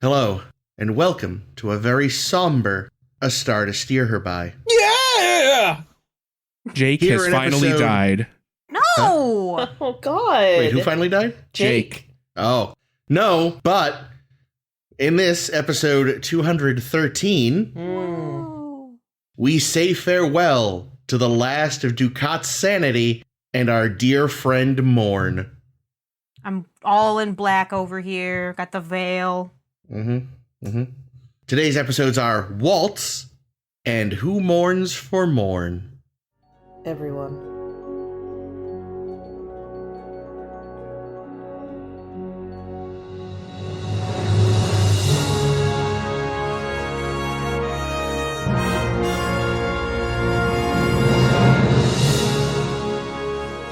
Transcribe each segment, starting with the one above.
Hello, and welcome to a very somber A Star to Steer Her By. Yeah! Jake Here has in finally episode- died. No! Oh, God. Wait, who finally died? Jake. Oh, no, but in this episode 213, we say farewell to the last of Dukat's sanity and our dear friend Morn. I'm all in black over here. Got the veil. Today's episodes are Waltz and Who Mourns for Morn. Everyone.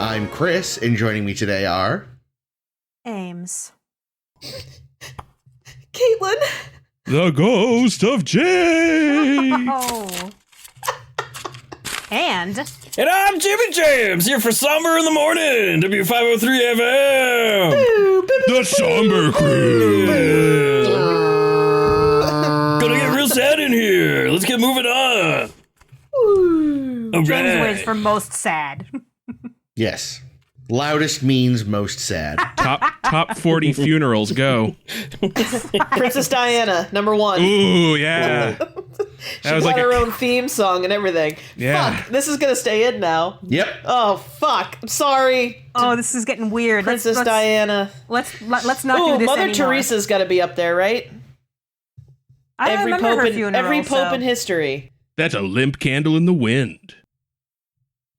I'm Chris, and joining me today are... Ames. Caitlin. The ghost of Jake! Oh. And And I'm Jimmy Jamz, here for Somber in the Morning, W503 FM. The somber crew! Gonna get real sad in here. Let's get moving on. All James wins right. for most sad. Yes. Loudest means most sad. Top 40 funerals, go. Princess Diana, number one. Ooh, yeah. She got her own theme song and everything. Yeah. Fuck, this is gonna stay in now. Yep. Oh, fuck. I'm sorry. Oh, this is getting weird. Princess Diana. Let's not do Oh, this Mother anymore. Teresa's gotta be up there, right? I don't remember her funeral. Every pope so. in history. That's a limp candle in the wind.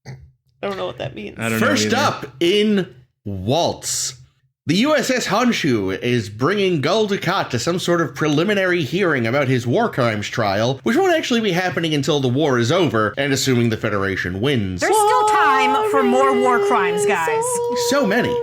I don't know what that means. I don't know First either. up in Waltz, the USS Honshu is bringing Gul Dukat to some sort of preliminary hearing about his war crimes trial, which won't actually be happening until the war is over and assuming the Federation wins. There's still time for more war crimes, guys. So many.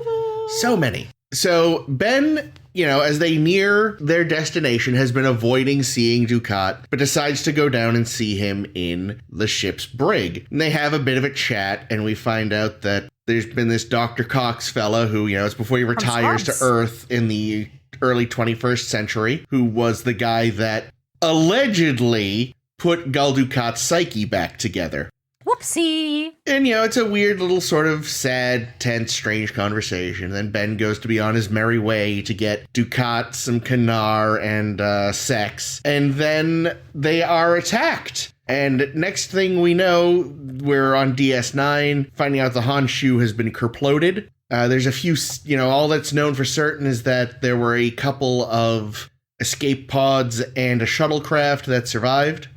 So Ben, as they near their destination, has been avoiding seeing Dukat, but decides to go down and see him in the ship's brig. And they have a bit of a chat, and we find out that there's been this Dr. Cox fella who, it's before he retires to Scrubs. Earth in the early 21st century, who was the guy that allegedly put Gul Dukat's psyche back together. Whoopsie. And, it's a weird little sort of sad, tense, strange conversation. Then Ben goes to be on his merry way to get Dukat some Kanar and sex. And then they are attacked. And next thing we know, we're on DS9, finding out the Honshu has been kerploded. There's a few, all that's known for certain is that there were a couple of escape pods and a shuttlecraft that survived.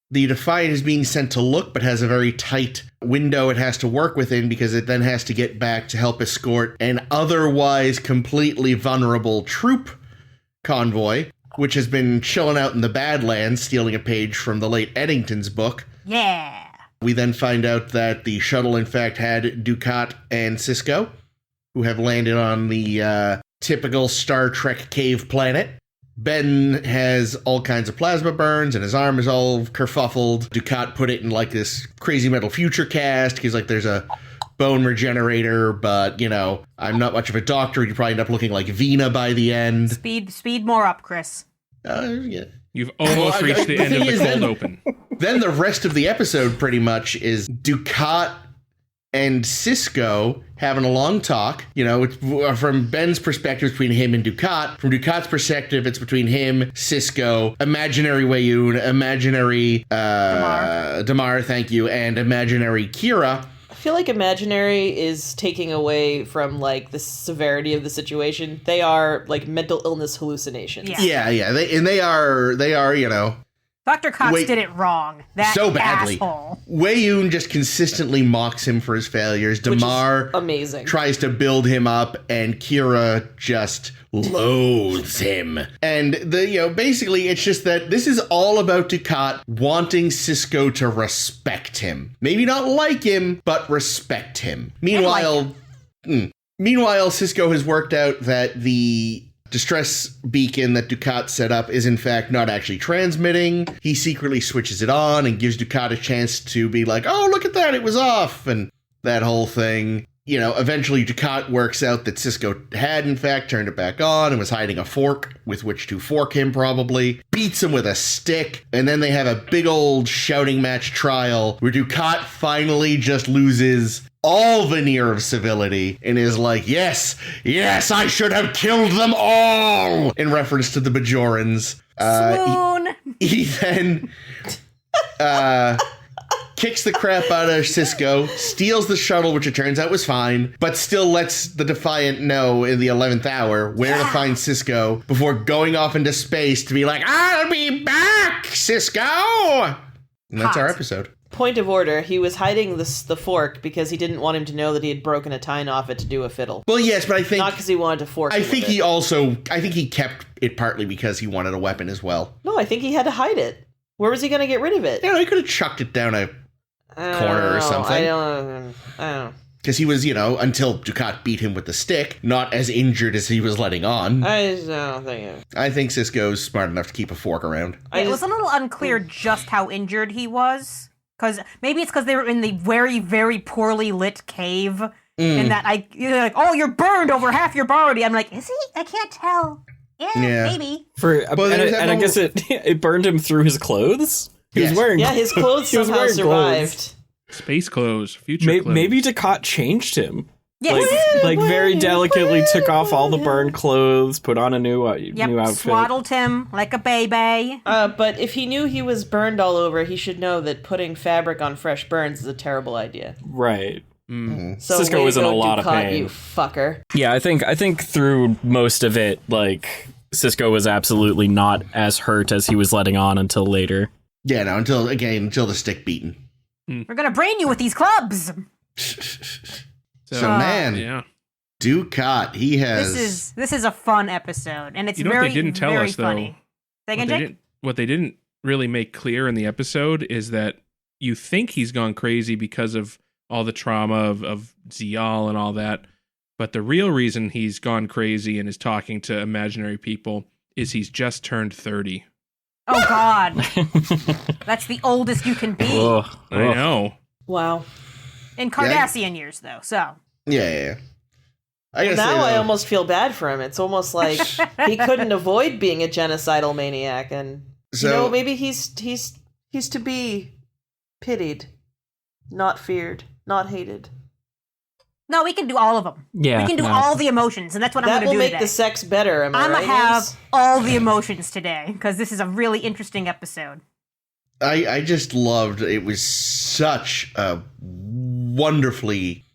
The Defiant is being sent to look, but has a very tight window it has to work within because it then has to get back to help escort an otherwise completely vulnerable troop convoy, which has been chilling out in the Badlands, stealing a page from the late Eddington's book. Yeah. We then find out that the shuttle, in fact, had Dukat and Sisko, who have landed on the typical Star Trek cave planet. Ben has all kinds of plasma burns, and his arm is all kerfuffled. Dukat put it in, this crazy metal future cast. He's like, there's a bone regenerator, but, I'm not much of a doctor. You'd probably end up looking like Vina by the end. Speed more up, Chris. Yeah. You've almost reached the end of the cold open. Then the rest of the episode pretty much is Dukat and Sisko having a long talk. It's from Ben's perspective, it's between him and Dukat. From Dukat's perspective, it's between him, Sisko, imaginary Weyoun, imaginary Damar, thank you, and imaginary Kira. I feel like imaginary is taking away from, the severity of the situation. They are, mental illness hallucinations. Yeah. Yeah. They are, Dr. Cox Wait, did it wrong. That so badly. asshole. Weyoun just consistently mocks him for his failures. Which is Damar amazing. tries to build him up, and Kira just loathes him. And basically it's just that this is all about Dukat wanting Sisko to respect him. Maybe not like him, but respect him. Meanwhile, Sisko has worked out that the distress beacon that Dukat set up is in fact not actually transmitting. He secretly switches it on and gives Dukat a chance to be like, oh, look at that, it was off, and that whole thing. eventually Dukat works out that Sisko had, in fact, turned it back on and was hiding a fork with which to fork him, probably. Beats him with a stick. And then they have a big old shouting match trial where Dukat finally just loses all veneer of civility and is like, yes, I should have killed them all, in reference to the Bajorans. Swoon! He then kicks the crap out of Sisko, steals the shuttle, which it turns out was fine, but still lets the Defiant know in the 11th hour where to find Sisko before going off into space to be like, I'll be back, Sisko! And that's our episode. Point of order, he was hiding the fork because he didn't want him to know that he had broken a tine off it to do a fiddle. Well, yes, but I think... Not because he wanted to fork I think he kept it partly because he wanted a weapon as well. No, I think he had to hide it. Where was he going to get rid of it? He could have chucked it down a corner or something. I don't know. Because he was, until Dukat beat him with the stick, not as injured as he was letting on. I don't think I think Sisko's smart enough to keep a fork around. It was a little unclear just how injured he was. Because maybe it's because they were in the very, very poorly lit cave. And that you're like, oh, you're burned over half your body. I'm like, is he? I can't tell. Yeah. Maybe. I guess it burned him through his clothes. He was wearing. Yeah, his clothes somehow survived. Clothes. Space clothes, future clothes. Maybe Dukat changed him. Yes. Like very delicately took off all the burned clothes, put on a new outfit. Swaddled him like a baby. But if he knew he was burned all over, he should know that putting fabric on fresh burns is a terrible idea. Right. Mm-hmm. So Sisko was in a lot of pain. You fucker. Yeah, I think through most of it, like, Sisko was absolutely not as hurt as he was letting on until later. Yeah, no, until the stick beaten. We're gonna brain you with these clubs. So man, yeah. Dukat, he has. This is a fun episode, and it's what very, they didn't tell very us, though, funny. Say again, Jake? What they didn't really make clear in the episode is that you think he's gone crazy because of all the trauma of Zial and all that, but the real reason he's gone crazy and is talking to imaginary people is he's just turned 30. Oh God, that's the oldest you can be. I know. Wow. In Cardassian years, though. So. Yeah. I almost feel bad for him. It's almost like he couldn't avoid being a genocidal maniac, and maybe he's to be pitied, not feared, not hated. No, we can do all of them. Yeah, we can do all the emotions, and that's what I'm going to do today. That will make the sex better, am I right? I'm going to have all the emotions today, because this is a really interesting episode. I just loved, it was such a wonderfully,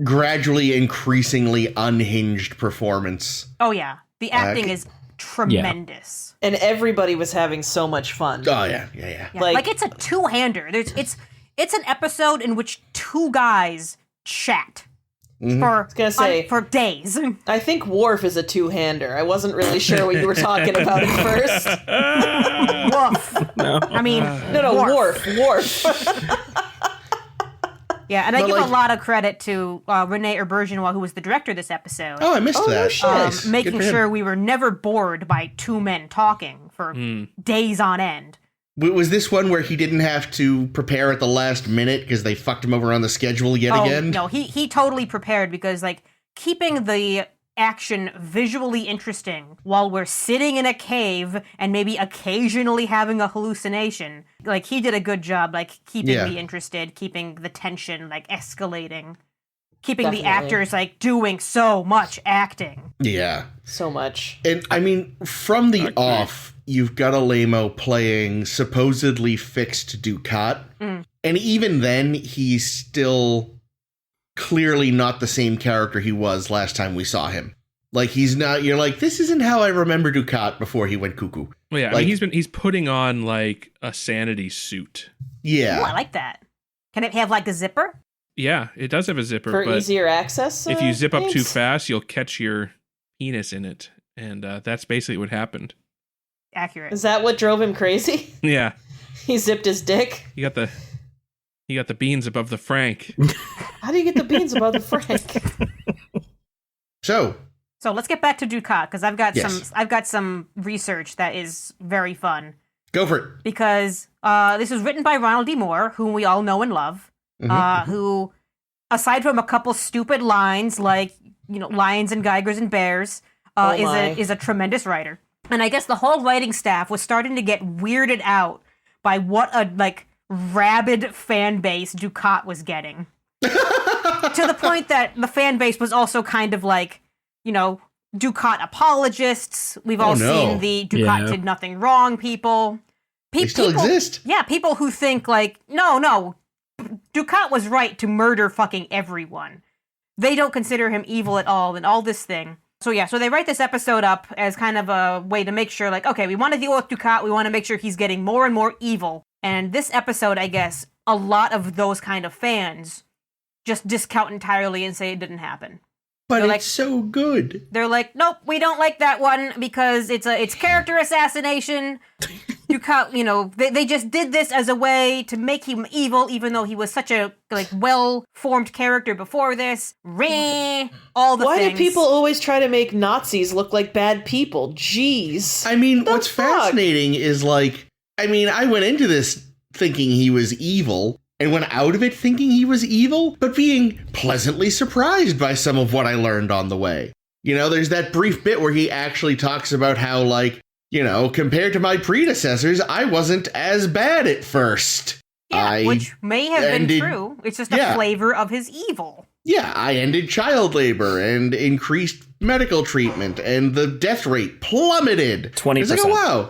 gradually increasingly unhinged performance. Oh yeah, the acting is tremendous. Yeah. And everybody was having so much fun. Oh yeah. Like it's a two-hander. It's an episode in which two guys chat for days. I think Worf is a two-hander. I wasn't really sure what you were talking about at first. Woof. No. I mean, no, Worf. Yeah, and I give a lot of credit to Rene Aubergenois, who was the director of this episode. Oh, I missed that. Nice. Making sure we were never bored by two men talking for days on end. Was this one where he didn't have to prepare at the last minute because they fucked him over on the schedule again? No, he totally prepared because, like, keeping the action visually interesting while we're sitting in a cave and maybe occasionally having a hallucination, like, he did a good job, like, keeping me interested, keeping the tension, like, escalating, keeping the actors, like, doing so much acting. Yeah. So much. And, I mean, from the off, you've got a Lamo playing supposedly fixed Dukat, and even then, he's still clearly not the same character he was last time we saw him. Like, he's not, you're like, this isn't how I remember Dukat before he went cuckoo. Well, yeah, like, I mean, he's putting on, like, a sanity suit. Yeah. Ooh, I like that. Can it have, like, a zipper? Yeah, it does have a zipper. For but easier access? If you zip up too fast, you'll catch your penis in it. And that's basically what happened. Accurate. Is that what drove him crazy? Yeah. He zipped his dick? You got the beans above the frank. How do you get the beans above the frank? So let's get back to Dukat, because I've got some research that is very fun. Go for it. Because this was written by Ronald D. Moore, whom we all know and love, who aside from a couple stupid lines like, lions and geigers and bears, is a tremendous writer. And I guess the whole writing staff was starting to get weirded out by what a, rabid fan base Dukat was getting. To the point that the fan base was also kind of Dukat apologists. We've all seen the Dukat did nothing wrong people. They still exist. Yeah, people who think no, Dukat was right to murder fucking everyone. They don't consider him evil at all and all this thing. So they write this episode up as kind of a way to make sure, okay, we want to deal with Dukat, we want to make sure he's getting more and more evil. And this episode, I guess, a lot of those kind of fans just discount entirely and say it didn't happen. But they're it's so good. They're like, nope, we don't like that one because it's character assassination. Dukat, they just did this as a way to make him evil, even though he was such a well-formed character before this. All the Why things. do people always try to make Nazis look like bad people? Jeez. I mean, what's fascinating is I went into this thinking he was evil and went out of it thinking he was evil, but being pleasantly surprised by some of what I learned on the way. There's that brief bit where he actually talks about how, compared to my predecessors, I wasn't as bad at first. Yeah, which may have been true. It's just a flavor of his evil. Yeah, I ended child labor and increased medical treatment, and the death rate plummeted. 20%. It's oh, wow.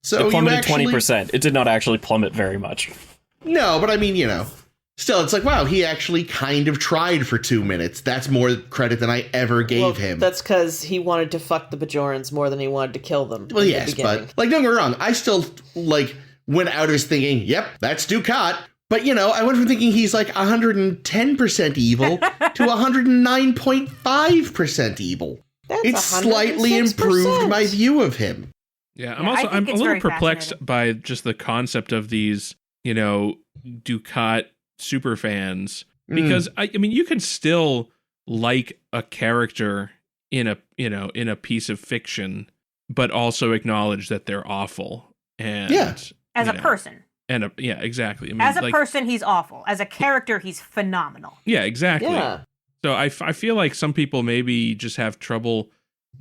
So it plummeted 20%. It did not actually plummet very much. No, but I mean, still, it's wow, he actually kind of tried for 2 minutes. That's more credit than I ever gave him. That's because he wanted to fuck the Bajorans more than he wanted to kill them. Well, yes, but, don't get me wrong, I still, went out as thinking, yep, that's Dukat. But, I went from thinking he's 110% evil to 109.5% evil. It slightly improved my view of him. Yeah, I'm a little perplexed by just the concept of these, Dukat super fans, because I mean, you can still like a character in a piece of fiction, but also acknowledge that they're awful. And as a person. And exactly. I mean, as a person, he's awful. As a character, he's phenomenal. Yeah, exactly. Yeah. So I feel like some people maybe just have trouble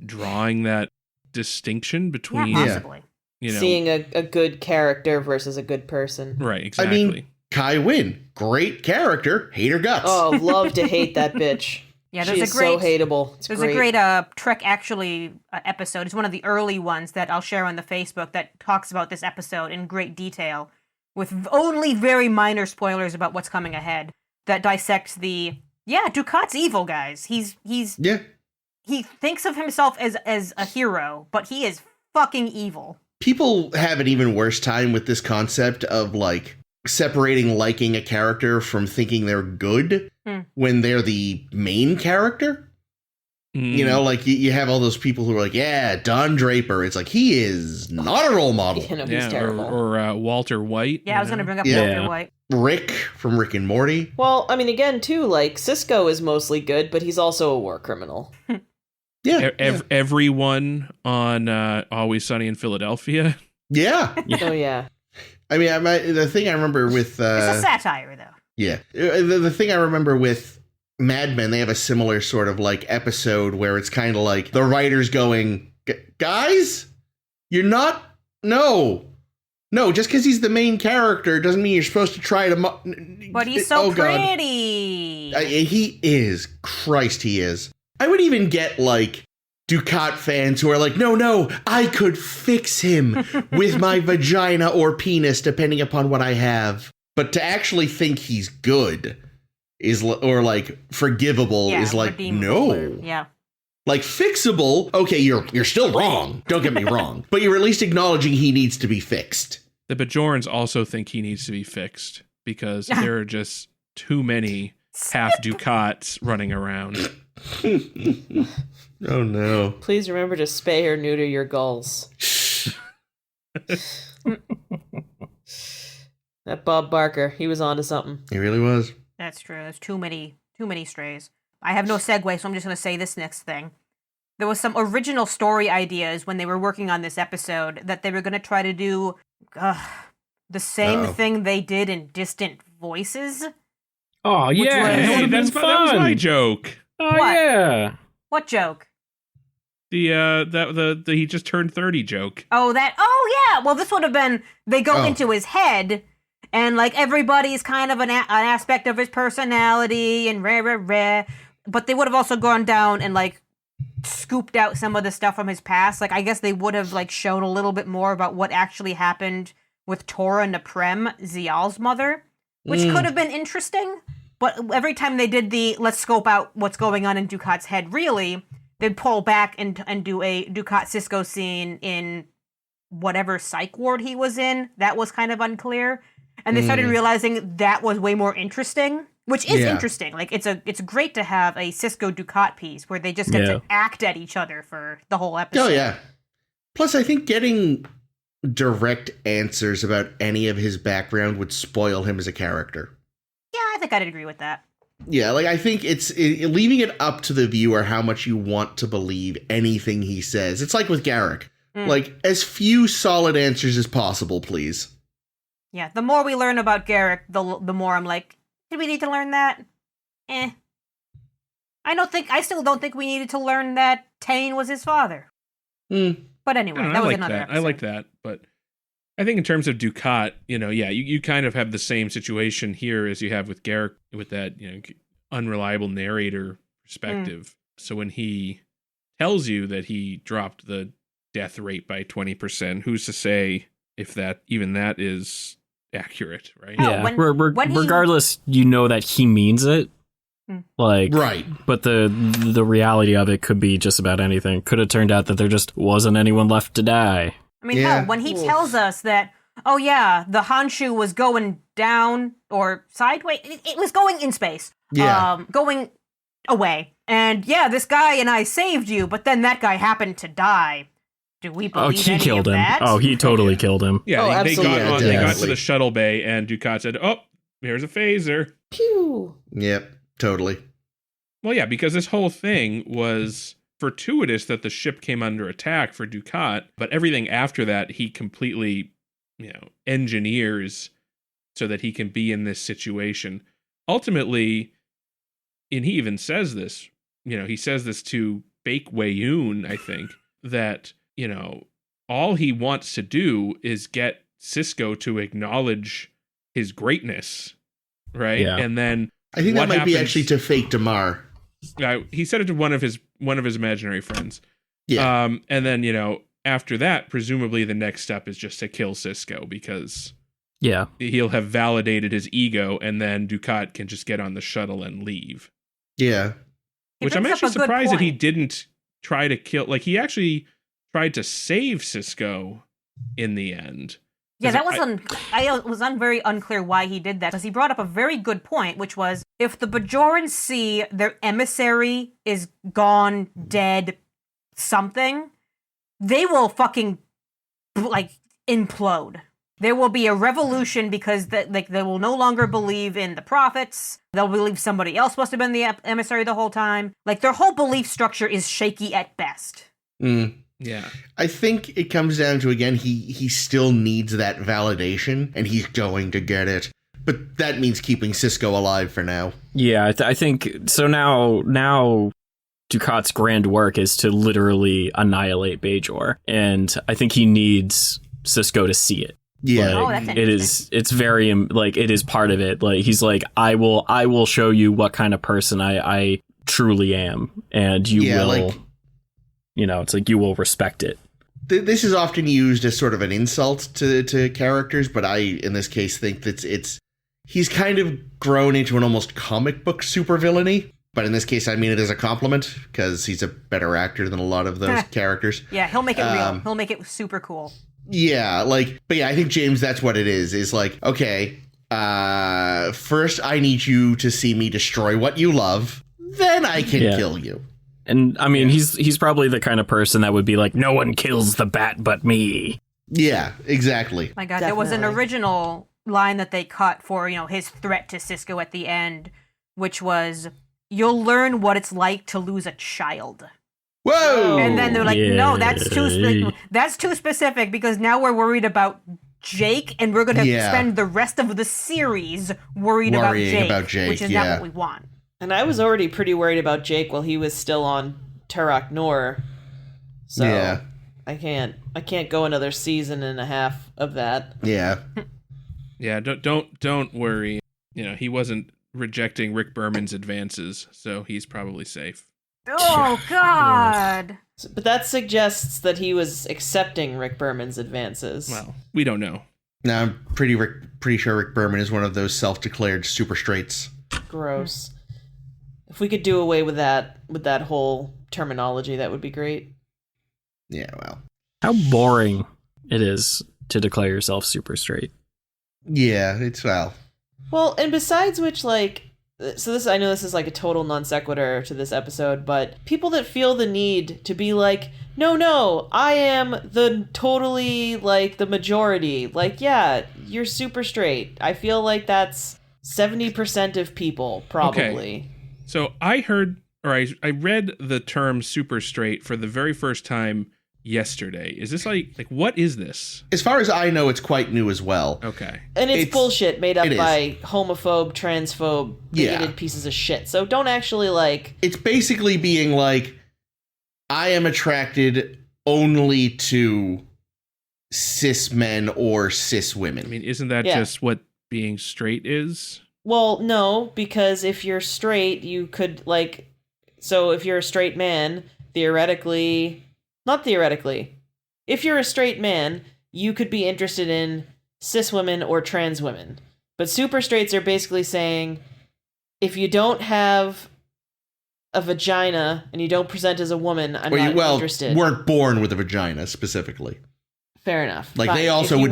drawing that distinction between possibly. Seeing a good character versus a good person. Right, exactly. I mean, Kai Wynn, great character, hate her guts. Oh, love to hate that bitch. Yeah, she's so hateable. There's a great Trek Actually episode. It's one of the early ones that I'll share on the Facebook that talks about this episode in great detail, with only very minor spoilers about what's coming ahead, that dissects Dukat's evil, guys. He thinks of himself as a hero, but he is fucking evil. People have an even worse time with this concept of separating liking a character from thinking they're good when they're the main character. You you have all those people who are Don Draper. It's he is not a role model. He's terrible. Or Walter White. Yeah, I was going to bring up Walter White. Rick from Rick and Morty. Well, I mean, again, too, Sisko is mostly good, but he's also a war criminal. Everyone on Always Sunny in Philadelphia. Yeah. Oh, yeah. I mean, the thing I remember with... it's a satire, though. Yeah. The thing I remember with Mad Men, they have a similar sort of episode where it's kind of the writer's going, guys, you're not... No, just because he's the main character doesn't mean you're supposed to try to... But he's so pretty. He is. Christ, he is. I would even get Dukat fans who are no, I could fix him with my vagina or penis, depending upon what I have. But to actually think he's good is, or forgivable is no. Yeah. Fixable, okay, you're still wrong. Don't get me wrong. But you're at least acknowledging he needs to be fixed. The Bajorans also think he needs to be fixed because there are just too many half Dukats running around. Oh no. Please remember to spay or neuter your gulls. That Bob Barker, he was onto something. He really was. That's true. There's too many strays. I have no segue, so I'm just going to say this next thing. There was some original story ideas when they were working on this episode that they were going to try to do the same thing they did in Distant Voices. Oh yeah, Hey, that was my joke. Oh What? yeah. What joke? The he just turned 30 joke. Oh, yeah. Well, this would have been, they go Oh. into his head, and, like, everybody's kind of an aspect of his personality, and rah. But they would have also gone down and, like, scooped out some of the stuff from his past. Like, I guess they would have, like, shown a little bit more about what actually happened with Tora Naprem, Zial's mother, which could have been interesting. But every time they did let's scope out what's going on in Dukat's head, really, they'd pull back and do a Dukat Sisko scene in whatever psych ward he was in. That was kind of unclear. And they started realizing that was way more interesting, which is interesting. Like, it's great to have a Sisko Dukat piece where they just get to act at each other for the whole episode. Oh, yeah. Plus, I think getting direct answers about any of his background would spoil him as a character. Yeah, I think I'd agree with that. Yeah, like, I think it's leaving it up to the viewer how much you want to believe anything he says. It's like with Garrick. Like, as few solid answers as possible, please. Yeah, the more we learn about Garrick, the more I'm like, did we need to learn that? I still don't think we needed to learn that Tane was his father. But anyway, that was another episode. I like that, but I think in terms of Dukat, you kind of have the same situation here as you have with Garrick with that, unreliable narrator perspective. So when he tells you that he dropped the death rate by 20%, who's to say if that is accurate, right? Yeah. Regardless, you know that he means it. Like, right. But the reality of it could be just about anything. Could have turned out that there just wasn't anyone left to die. I mean, hell, when he tells us that, oh yeah, the Honshu was going down or sideways, it was going in space. Yeah. Going away. And yeah, this guy and I saved you, but then that guy happened to die. Do we believe he killed him? That? Oh, he totally killed him. Yeah, they got to the shuttle bay, and Dukat said, "Oh, here's a phaser." Pew. Yep, totally. Well, yeah, because this whole thing was fortuitous that the ship came under attack for Dukat, but everything after that he completely, engineers so that he can be in this situation. Ultimately, and he even says this, he says this to Baek Wei-yoon, I think, that all he wants to do is get Sisko to acknowledge his greatness, right? Yeah. And then I think that might be actually to fake Damar. He said it to one of his imaginary friends. Yeah. And then after that, presumably the next step is just to kill Sisko because he'll have validated his ego, and then Dukat can just get on the shuttle and leave. Yeah. Which I'm actually surprised that he didn't try to kill. Like, he actually tried to save Sisko in the end. Yeah, that was very unclear why he did that, because he brought up a very good point, which was, if the Bajorans see their emissary is gone, dead, something, they will fucking, implode. There will be a revolution because they will no longer believe in the prophets. They'll believe somebody else must have been the emissary the whole time. Like, their whole belief structure is shaky at best. Yeah. I think it comes down to, again, he still needs that validation, and he's going to get it. But that means keeping Sisko alive for now. Yeah, I think, so now Dukat's grand work is to literally annihilate Bajor, and I think he needs Sisko to see it. Yeah. Like, it's very, it is part of it. Like, he's like, I will show you what kind of person I truly am, and you will... it's like you will respect it. This is often used as sort of an insult to characters, but I, in this case, think that he's kind of grown into an almost comic book supervillainy. But in this case, I mean it as a compliment, because he's a better actor than a lot of those characters. Yeah, he'll make it real. He'll make it super cool. Yeah, but yeah, I think, James, that's what it is. Is like, okay, first I need you to see me destroy what you love, then I can kill you. And I mean, he's probably the kind of person that would be like, no one kills the bat but me. Yeah, exactly. My God, Definitely. There was an original line that they cut for, his threat to Sisko at the end, which was, you'll learn what it's like to lose a child. Whoa! And then they're like, no, that's too specific, because now we're worried about Jake, and we're going to spend the rest of the series worrying about Jake, which is not what we want. And I was already pretty worried about Jake while he was still on Turok Nor. So I can't go another season and a half of that. Yeah. Yeah, don't worry. He wasn't rejecting Rick Berman's advances, so he's probably safe. Oh, God. But that suggests that he was accepting Rick Berman's advances. Well, we don't know. No, I'm pretty sure Rick Berman is one of those self-declared super straights. Gross. If we could do away with that whole terminology, that would be great. Yeah, well. How boring it is to declare yourself super straight. Yeah, it's well, and besides which, so this, I know this is like a total non sequitur to this episode, but people that feel the need to be like, no, I am the totally, the majority. Yeah, you're super straight. I feel like that's 70% of people, probably. Okay. So I heard, or I read the term super straight for the very first time yesterday. Is this like what is this? As far as I know, it's quite new as well. Okay. And it's bullshit made up by homophobe, transphobe, bigoted pieces of shit. So don't actually It's basically being like, I am attracted only to cis men or cis women. I mean, isn't that just what being straight is? Well, no, because if you're straight, you could so if you're a straight man, not theoretically. If you're a straight man, you could be interested in cis women or trans women. But super straights are basically saying, if you don't have a vagina and you don't present as a woman, I'm not interested. Weren't born with a vagina specifically. Fair enough. Fine. They also would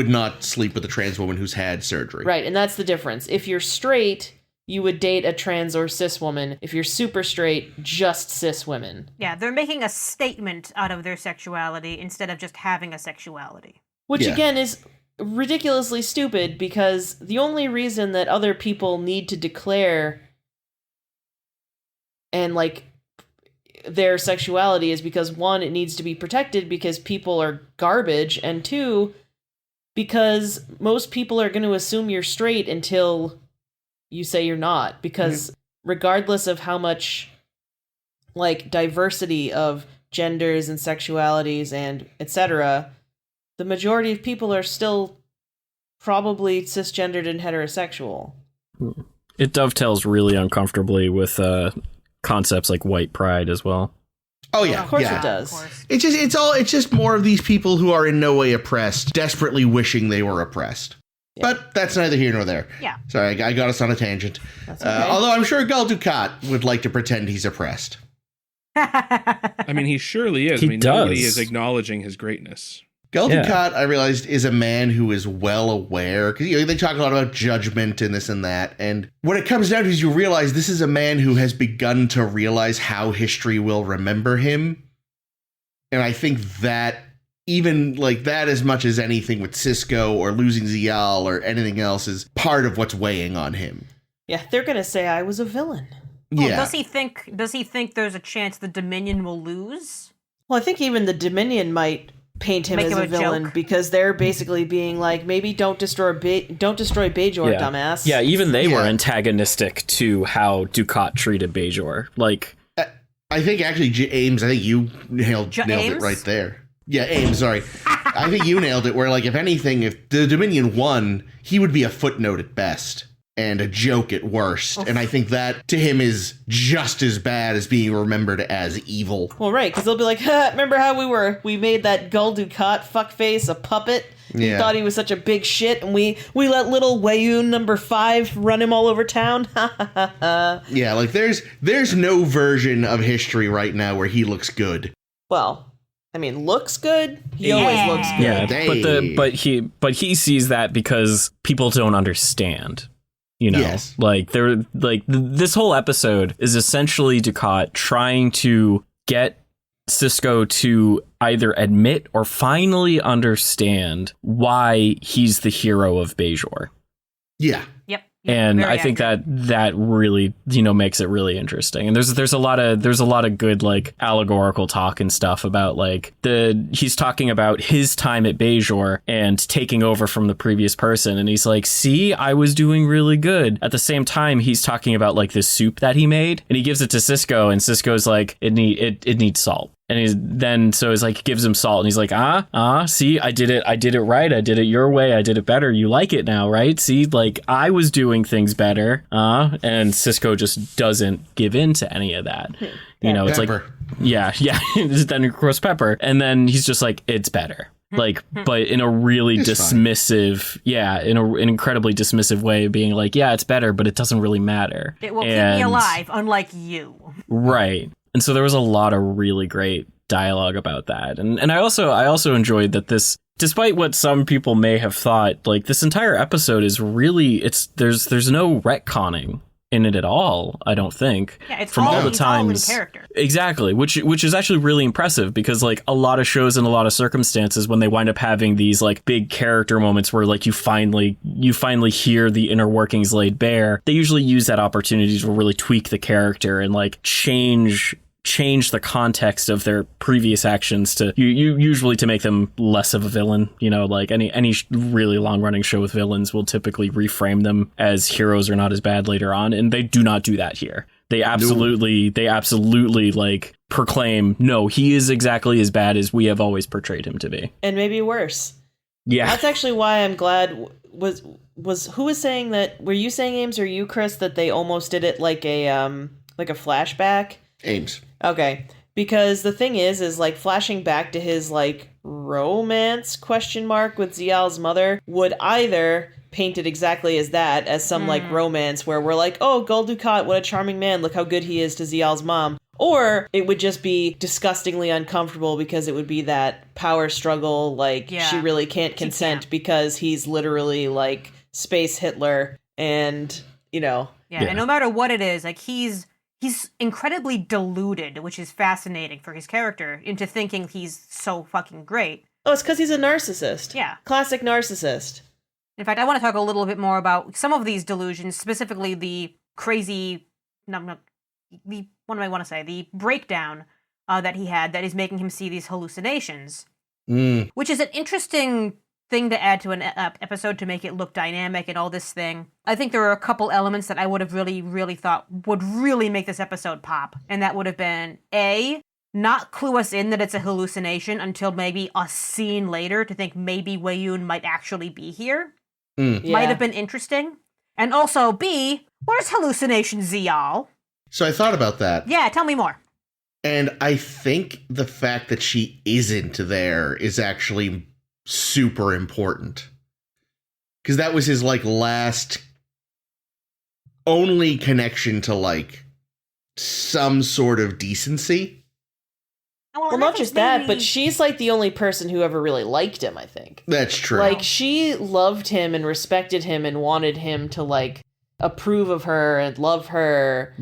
not sleep with a trans woman who's had surgery. Right, and that's the difference. If you're straight, you would date a trans or cis woman. If you're super straight, just cis women. Yeah, they're making a statement out of their sexuality instead of just having a sexuality. Which, again, is ridiculously stupid, because the only reason that other people need to declare and, their sexuality is because, one, it needs to be protected because people are garbage, and two, because most people are going to assume you're straight until you say you're not, because regardless of how much diversity of genders and sexualities and etc., the majority of people are still probably cisgendered and heterosexual. It dovetails really uncomfortably with concepts like white pride as well. Oh yeah, of course it does. It's just more of these people who are in no way oppressed, desperately wishing they were oppressed. Yeah. But that's neither here nor there. Yeah. Sorry, I got us on a tangent. That's okay. Although I'm sure Gul Dukat would like to pretend he's oppressed. I mean, he surely is. Nobody is acknowledging his greatness. Gul Dukat, I realized, is a man who is well aware, because they talk a lot about judgment and this and that, and what it comes down to is you realize this is a man who has begun to realize how history will remember him, and I think that even that as much as anything with Sisko or losing Zial or anything else is part of what's weighing on him. Yeah, they're gonna say I was a villain. Yeah. Does he think there's a chance the Dominion will lose? Well, I think even the Dominion might paint him as a villain joke, because they're basically being like, maybe don't destroy Bajor, dumbass. Yeah, even they were antagonistic to how Dukat treated Bajor. I think actually, Ames, I think you nailed it right there. Yeah, Ames, sorry. I think you nailed it, where if anything, if the Dominion won, he would be a footnote at best and a joke at worst. And I think that to him is just as bad as being remembered as evil. Well, right, because they'll be like, remember how we made that Gul Dukat fuckface a puppet? We thought he was such a big shit, and we let little Wayun number 5 run him all over town. Yeah, there's no version of history right now where he looks good. Well, I mean, looks good. He always looks good. Yeah, but he sees that because people don't understand. Yes. This whole episode is essentially Dukat trying to get Sisko to either admit or finally understand why he's the hero of Bajor. Yeah. Yep. And I think that really, makes it really interesting. And there's a lot of good like allegorical talk and stuff about like he's talking about his time at Bajor and taking over from the previous person. And he's like, see, I was doing really good. At the same time, he's talking about like this soup that he made, and he gives it to Sisko, and Sisko's like, it needs salt. And he's like, gives him salt, and he's like, see, I did it right. I did it your way. I did it better. You like it now, right? See, like I was doing things better. And Sisko just doesn't give in to any of that. It's pepper. like, yeah. Then of course pepper. And then he's just like, it's better. Like, but in a really dismissive, in an incredibly dismissive way, being like, yeah, it's better, but it doesn't really matter. It will keep me alive, unlike you. Right. And so there was a lot of really great dialogue about that. And I also enjoyed that this, despite what some people may have thought, like this entire episode is really, there's no retconning in it at all, I don't think. Yeah, it's all in character. Exactly, which is actually really impressive, because like a lot of shows in a lot of circumstances, when they wind up having these like big character moments where like you finally hear the inner workings laid bare, they usually use that opportunity to really tweak the character and like change the context of their previous actions to usually to make them less of a villain. Like any really long running show with villains will typically reframe them as heroes or not as bad later on, and they do not do that here. They absolutely like proclaim, no, he is exactly as bad as we have always portrayed him to be, and maybe worse. Yeah, that's actually why I'm glad. Was who was saying that? Were you saying, Ames, or you, Chris, that they almost did it like a flashback? Ames. Okay, because the thing is like flashing back to his like romance ? With Zial's mother would either paint it exactly as that, as some like romance where we're like, oh, Gul Dukat, what a charming man, look how good he is to Zial's mom. Or it would just be disgustingly uncomfortable because it would be that power struggle, like she really can't consent because he's literally like space Hitler, and and no matter what it is, like he's incredibly deluded, which is fascinating for his character, into thinking he's so fucking great. Oh, it's because he's a narcissist. Yeah. Classic narcissist. In fact, I want to talk a little bit more about some of these delusions, specifically the crazy, the breakdown that he had that is making him see these hallucinations. Which is an interesting thing to add to an episode to make it look dynamic and all this thing. I think there are a couple elements that I would have really, really thought would really make this episode pop. And that would have been, A, not clue us in that it's a hallucination until maybe a scene later to think maybe Weyoun might actually be here. Might have been interesting. And also, B, where's hallucination Zial? So I thought about that. Yeah, tell me more. And I think the fact that she isn't there is actually super important, because that was his like last only connection to like some sort of decency. Well, not just that, but she's like the only person who ever really liked him, I think. That's true. Like she loved him and respected him and wanted him to like approve of her and love her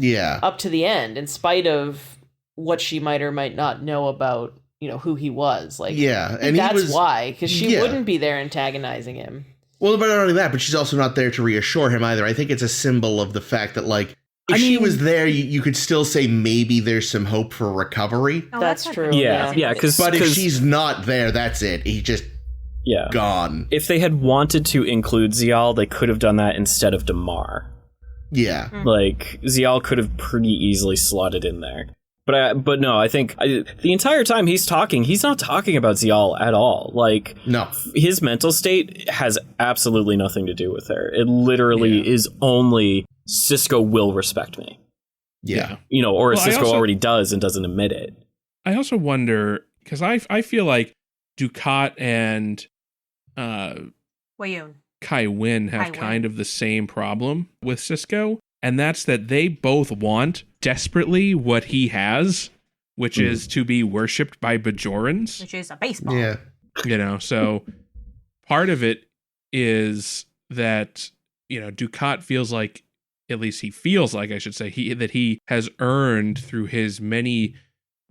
up to the end, in spite of what she might or might not know about who he was. Like, and that's why, because she wouldn't be there antagonizing him. Well, but not only that, but she's also not there to reassure him either. I think it's a symbol of the fact that, like, if she was there, you could still say maybe there's some hope for recovery. Oh, that's true. Yeah. But if she's not there, that's it. He just gone. If they had wanted to include Zial, they could have done that instead of Damar. Yeah. Like, Zial could have pretty easily slotted in there. But no, I think the entire time he's not talking about Zial at all. Like, no, his mental state has absolutely nothing to do with her. It literally is only Sisko will respect me. Yeah. Or Sisko already does and doesn't admit it. I also wonder, because I feel like Dukat and Weyoun. Kai Wynn have kind of the same problem with Sisko. And that's that they both want desperately what he has, which is to be worshipped by Bajorans. Which is a baseball. Yeah. So part of it is that, Dukat feels like, at least he feels like, I should say, that he has earned through his many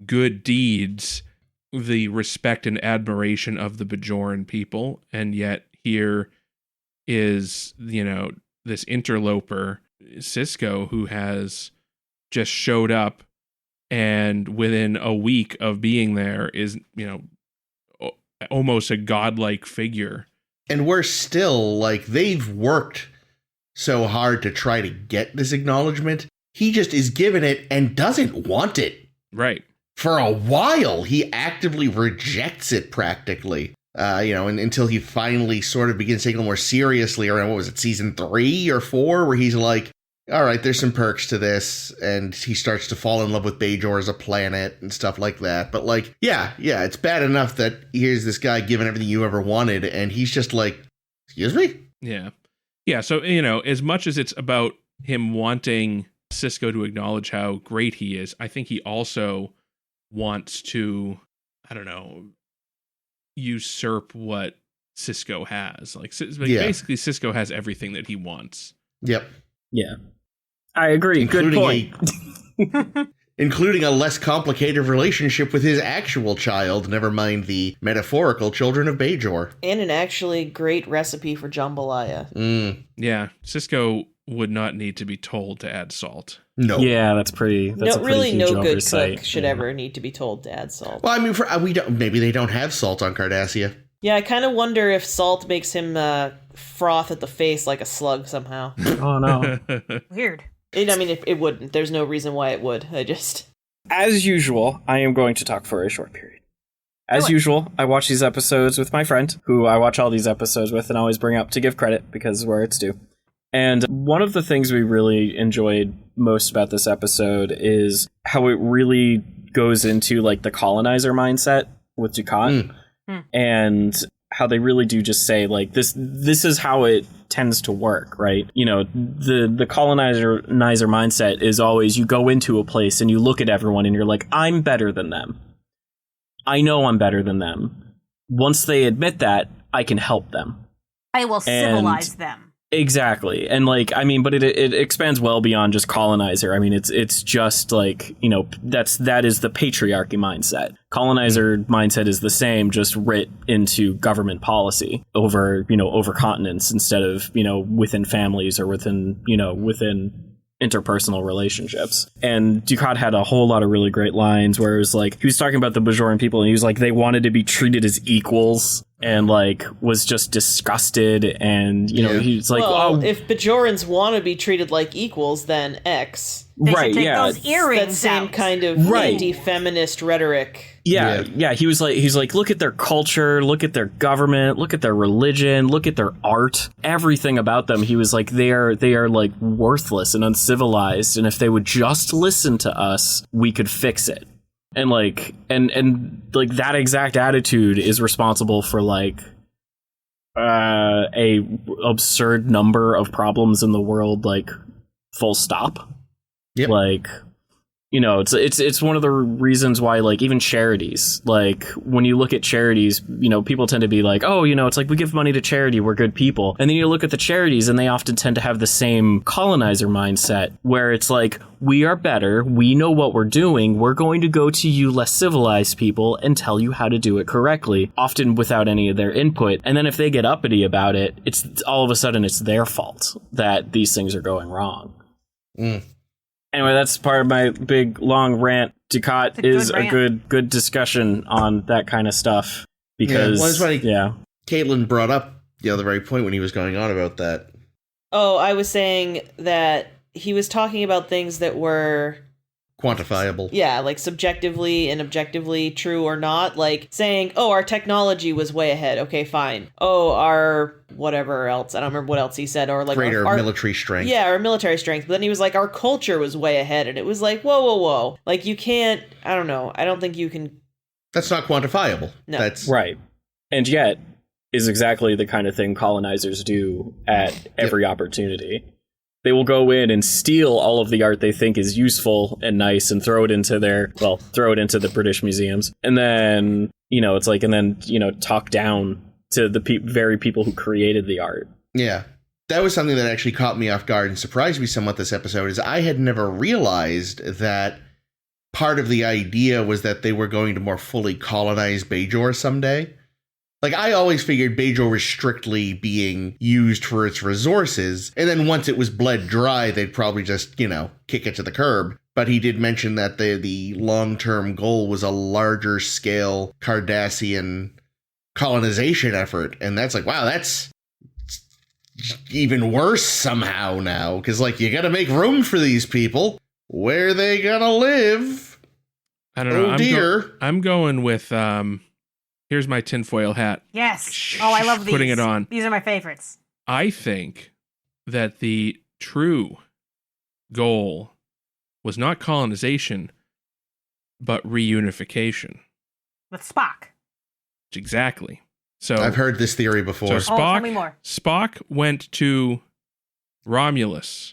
good deeds the respect and admiration of the Bajoran people. And yet here is, this interloper, Sisko, who has just showed up and within a week of being there is, almost a godlike figure. And we're still, like, they've worked so hard to try to get this acknowledgement. He just is given it and doesn't want it. Right. For a while, he actively rejects it practically. And until he finally sort of begins taking it more seriously around, what was it, season 3 or 4, where he's like, all right, there's some perks to this, and he starts to fall in love with Bajor as a planet and stuff like that. But, like, yeah, it's bad enough that here's this guy given everything you ever wanted, and he's just like, excuse me? Yeah. Yeah, so, as much as it's about him wanting Sisko to acknowledge how great he is, I think he also wants to, usurp what Sisko has. Basically, Sisko has everything that he wants. Yep. Yeah. I agree. Good point. Including a less complicated relationship with his actual child, never mind the metaphorical children of Bajor. And an actually great recipe for jambalaya. Yeah, Sisko would not need to be told to add salt. No. Yeah, that's a pretty huge good oversight. cook should ever need to be told to add salt. Well, I mean, maybe they don't have salt on Cardassia. Yeah, I kind of wonder if salt makes him froth at the face like a slug somehow. Oh, no. Weird. It wouldn't. There's no reason why it would. As usual, I am going to talk for a short period. As usual, I watch these episodes with my friend, who I watch all these episodes with and always bring up to give credit because where it's due. And one of the things we really enjoyed most about this episode is how it really goes into, like, the colonizer mindset with Dukat. And how they really do just say, like, this is how it tends to work, right? The colonizer mindset is always you go into a place and you look at everyone and you're like, I'm better than them. I know I'm better than them. Once they admit that, I can help them. I will civilize them. Exactly. And but it expands well beyond just colonizer. It's just like, that is the patriarchy mindset. Colonizer mindset is the same, just writ into government policy over continents instead of, within families or within interpersonal relationships. And Dukat had a whole lot of really great lines where it was like, he was talking about the Bajoran people and he was like, they wanted to be treated as equals and was just disgusted. And, he's like, if Bajorans want to be treated like equals, then X. They should take those earrings that same out. kind of anti-feminist rhetoric. Yeah. He's like, look at their culture, look at their government, look at their religion, look at their art, everything about them. He was like, they are like worthless and uncivilized. And if they would just listen to us, we could fix it. And that exact attitude is responsible for a absurd number of problems in the world, full stop. Yep. It's one of the reasons why, even charities, when you look at charities, people tend to be like, oh, it's like we give money to charity, we're good people. And then you look at the charities and they often tend to have the same colonizer mindset where it's like, we are better, we know what we're doing, we're going to go to you less civilized people and tell you how to do it correctly, often without any of their input. And then if they get uppity about it, it's all of a sudden it's their fault that these things are going wrong. Anyway, that's part of my big, long rant. Dukat is a good discussion on that kind of stuff. Because, Caitlin brought up, the very point when he was going on about that. Oh, I was saying that he was talking about things that were quantifiable. Yeah, subjectively and objectively true or not. Saying, oh, our technology was way ahead. Okay, fine. Oh, our whatever else. I don't remember what else he said. Or greater our military strength. Yeah, our military strength. But then he was like, our culture was way ahead. And it was like, whoa. You can't, I don't know. I don't think you can. That's not quantifiable. No. That's right. And yet is exactly the kind of thing colonizers do at every opportunity. They will go in and steal all of the art they think is useful and nice and throw it into the British museums. And then, talk down to the very people who created the art. Yeah. That was something that actually caught me off guard and surprised me somewhat this episode, is I had never realized that part of the idea was that they were going to more fully colonize Bajor someday. Like, I always figured Bajor was strictly being used for its resources, and then once it was bled dry, they'd probably just, kick it to the curb. But he did mention that the long-term goal was a larger-scale Cardassian colonization effort, and that's like, wow, that's even worse somehow now, because, like, you gotta make room for these people. Where are they gonna live? I don't know. Oh, dear. I'm going with... Here's my tinfoil hat. Yes. Oh, I love these. Putting it on. These are my favorites. I think that the true goal was not colonization, but reunification. With Spock. Exactly. So I've heard this theory before. So tell me more. Spock went to Romulus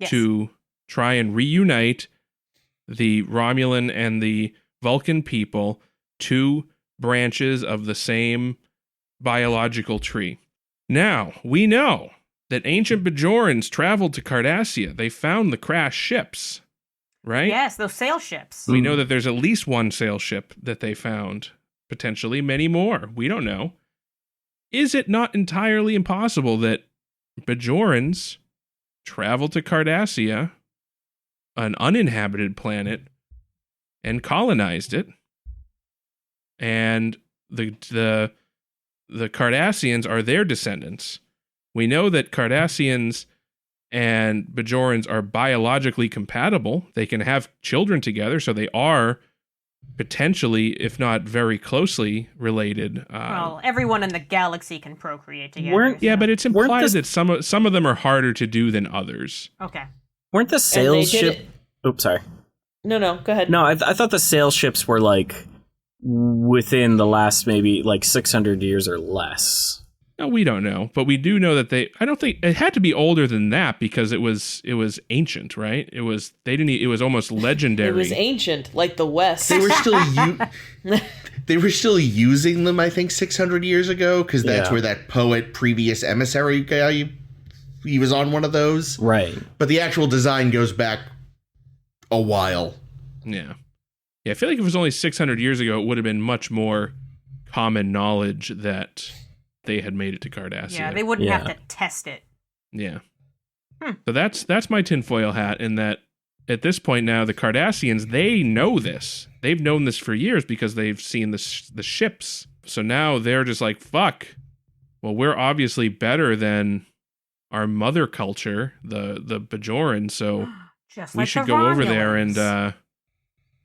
to try and reunite the Romulan and the Vulcan people, two branches of the same biological tree. Now, we know that ancient Bajorans traveled to Cardassia. They found the crashed ships, right? Yes, those sail ships. We know that there's at least one sail ship that they found, potentially many more. We don't know. Is it not entirely impossible that Bajorans traveled to Cardassia, an uninhabited planet, and colonized it? And the Cardassians are their descendants. We know that Cardassians and Bajorans are biologically compatible. They can have children together, so they are potentially, if not very closely related. Well, everyone in the galaxy can procreate together. Yeah, but it's implied that some of them are harder to do than others. Okay. Weren't the sail ship... Oops, sorry. No, go ahead. No, I thought the sail ships were, like, within the last maybe, like, 600 years or less. No, we don't know, but we do know that I don't think it had to be older than that because it was ancient, right? It was almost legendary. It was ancient, like the West. They were still using them, I think, 600 years ago, because that's where that poet, previous emissary guy, he was on one of those. Right. But the actual design goes back a while. Yeah. Yeah, I feel like if it was only 600 years ago, it would have been much more common knowledge that they had made it to Cardassia. Yeah, they wouldn't have to test it. Yeah. So that's my tinfoil hat, in that at this point now, the Cardassians, they know this. They've known this for years because they've seen the ships. So now they're just like, fuck. Well, we're obviously better than our mother culture, the Bajoran, so we should go over there and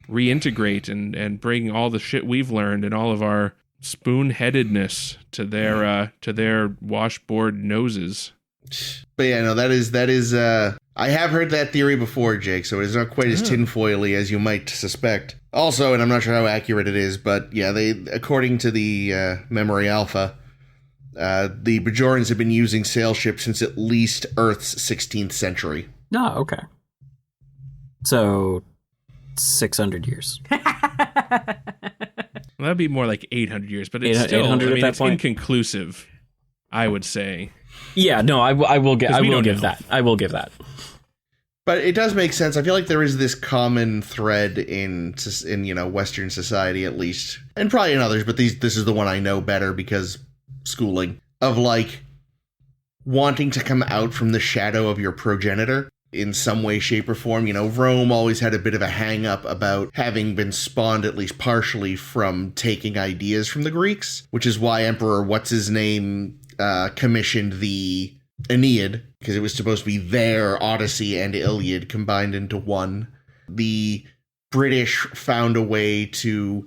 reintegrate and bring all the shit we've learned and all of our spoon-headedness to their washboard noses. But yeah, no, that is I have heard that theory before, Jake, so it's not quite as tinfoily as you might suspect. Also, and I'm not sure how accurate it is, but yeah, according to the Memory Alpha, the Bajorans have been using sail ships since at least Earth's 16th century. Oh, okay. So 600 years. Well, that'd be more like 800 years, but it's still, it's inconclusive, I would say. Yeah, no, I will give that. I will give that. But it does make sense. I feel like there is this common thread in Western society, at least, and probably in others, but this is the one I know better because schooling, of like wanting to come out from the shadow of your progenitor in some way, shape, or form. Rome always had a bit of a hang-up about having been spawned, at least partially, from taking ideas from the Greeks, which is why Emperor What's-His-Name commissioned the Aeneid, because it was supposed to be their Odyssey and Iliad combined into one. The British found a way to,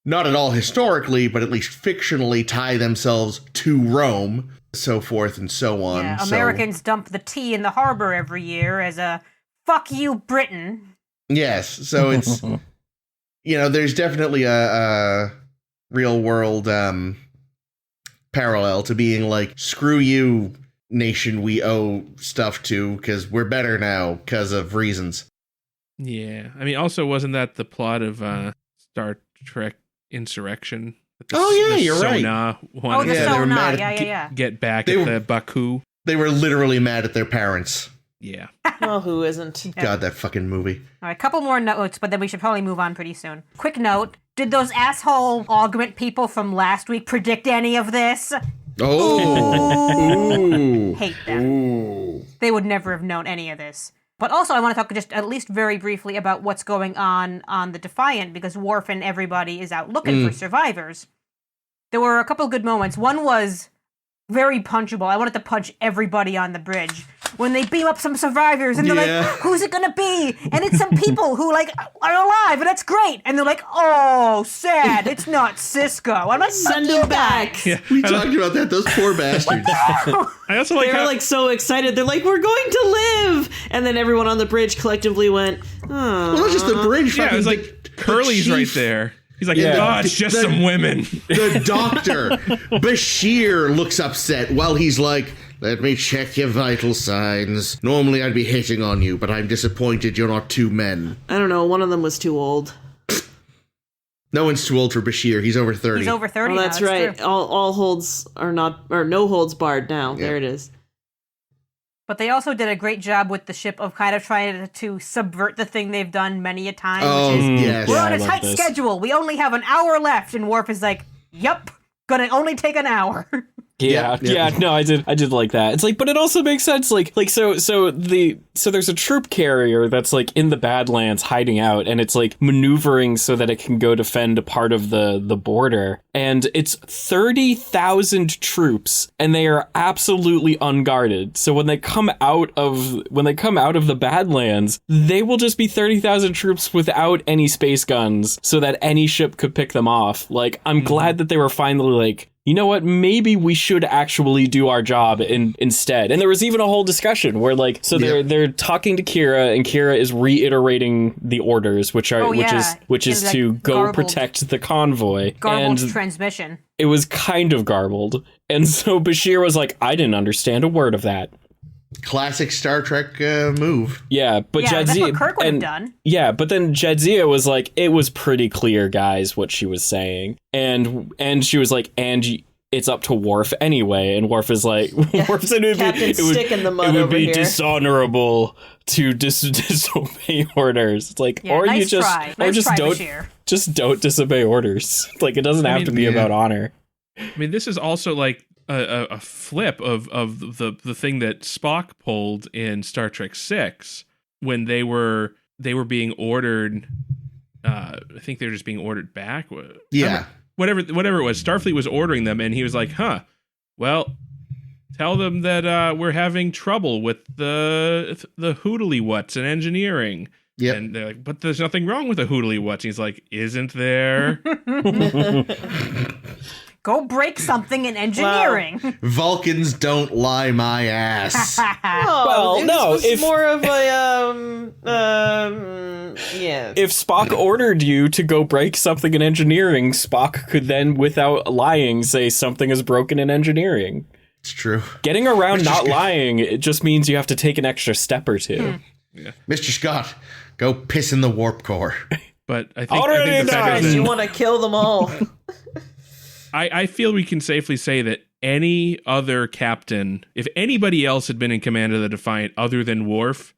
not at all historically, but at least fictionally, tie themselves to Rome, so forth and so on. Yeah, Americans dump the tea in the harbor every year as a fuck you, Britain. Yes, so it's there's definitely a real world parallel to being like, screw you, nation we owe stuff to, because we're better now because of reasons. Yeah, I mean, also wasn't that the plot of Star Trek Insurrection? You're right. They were mad at get back at the Baku. They were literally mad at their parents. Yeah. Well, who isn't? God, that fucking movie. All right, a couple more notes, but then we should probably move on pretty soon. Quick note, Did those asshole augment people from last week predict any of this? Oh. Hate them. Ooh. They would never have known any of this. But also, I want to talk just at least very briefly about what's going on the Defiant, because Worf and everybody is out looking for survivors. There were a couple of good moments. One was very punchable. I wanted to punch everybody on the bridge. When they beam up some survivors, and they're like, who's it gonna be? And it's some people who, like, are alive, and that's great. And they're like, oh, sad, it's not Sisko. I'm like, send him back. Yeah. We talked about that. Those poor bastards. I also like They're like so excited. They're like, we're going to live. And then everyone on the bridge collectively went, oh. Well, not just the bridge. Yeah, it was like Curly's right there. He's like, oh, it's just some women. The doctor, Bashir, looks upset while he's like, let me check your vital signs. Normally I'd be hitting on you, but I'm disappointed you're not 2 men. I don't know. One of them was too old. No one's too old for Bashir. He's over 30. He's over 30 Oh, that's now, right. true. All holds are not, or no holds barred now. Yeah. There it is. But they also did a great job with the ship of kind of trying to subvert the thing they've done many a time, which is, yes. we're on a I love tight this. schedule. We only have an hour left. And Worf is like, yep, gonna only take an hour. Yeah, no, I did like that. It's like, but it also makes sense, so there's a troop carrier that's like in the Badlands hiding out, and it's like maneuvering so that it can go defend a part of the border, and it's 30,000 troops, and they are absolutely unguarded. So when they come out of the Badlands, they will just be 30,000 troops without any space guns, so that any ship could pick them off. Like, I'm glad that they were finally like, you know what, maybe we should actually do our job instead. And there was even a whole discussion where, like, so they're talking to Kira, and Kira is reiterating the orders, which is like to go garbled. Protect the convoy. Garbled And transmission. it was kind of garbled. And so Bashir was like, I didn't understand a word of that. Classic Star Trek move. Yeah, but Yeah, that's Jadzia, what Kirk would have and- done. Yeah, but then Jadzia was like, it was pretty clear, guys, what she was saying. And she was like, it's up to Worf anyway. And Worf is like, Worf said Captain Stick in the mud it would over be here. dishonorable to disobey orders. It's like, Yeah, or nice you just, try. or Nice just try, don't, Bashir. just don't disobey orders. Like, it doesn't have to be about honor. I mean, this is also like a flip of the thing that Spock pulled in Star Trek VI when they were being ordered. I think they were just being ordered back. Yeah. Whatever it was, Starfleet was ordering them, and he was like, well, tell them that we're having trouble with the hoodly-what's in engineering. Yep. And they're like, but there's nothing wrong with the hoodly-what's. He's like, isn't there? Go break something in engineering. Vulcans don't lie my ass. Well, no, This was if- more of a yeah. If Spock ordered you to go break something in engineering, Spock could then, without lying, say something is broken in engineering. It's true. Getting around not lying, it just means you have to take an extra step or two. Yeah. Mr. Scott, go piss in the warp core. But I think Already the fact Guys, is you that want to kill them all. I feel we can safely say that any other captain, if anybody else had been in command of the Defiant other than Worf,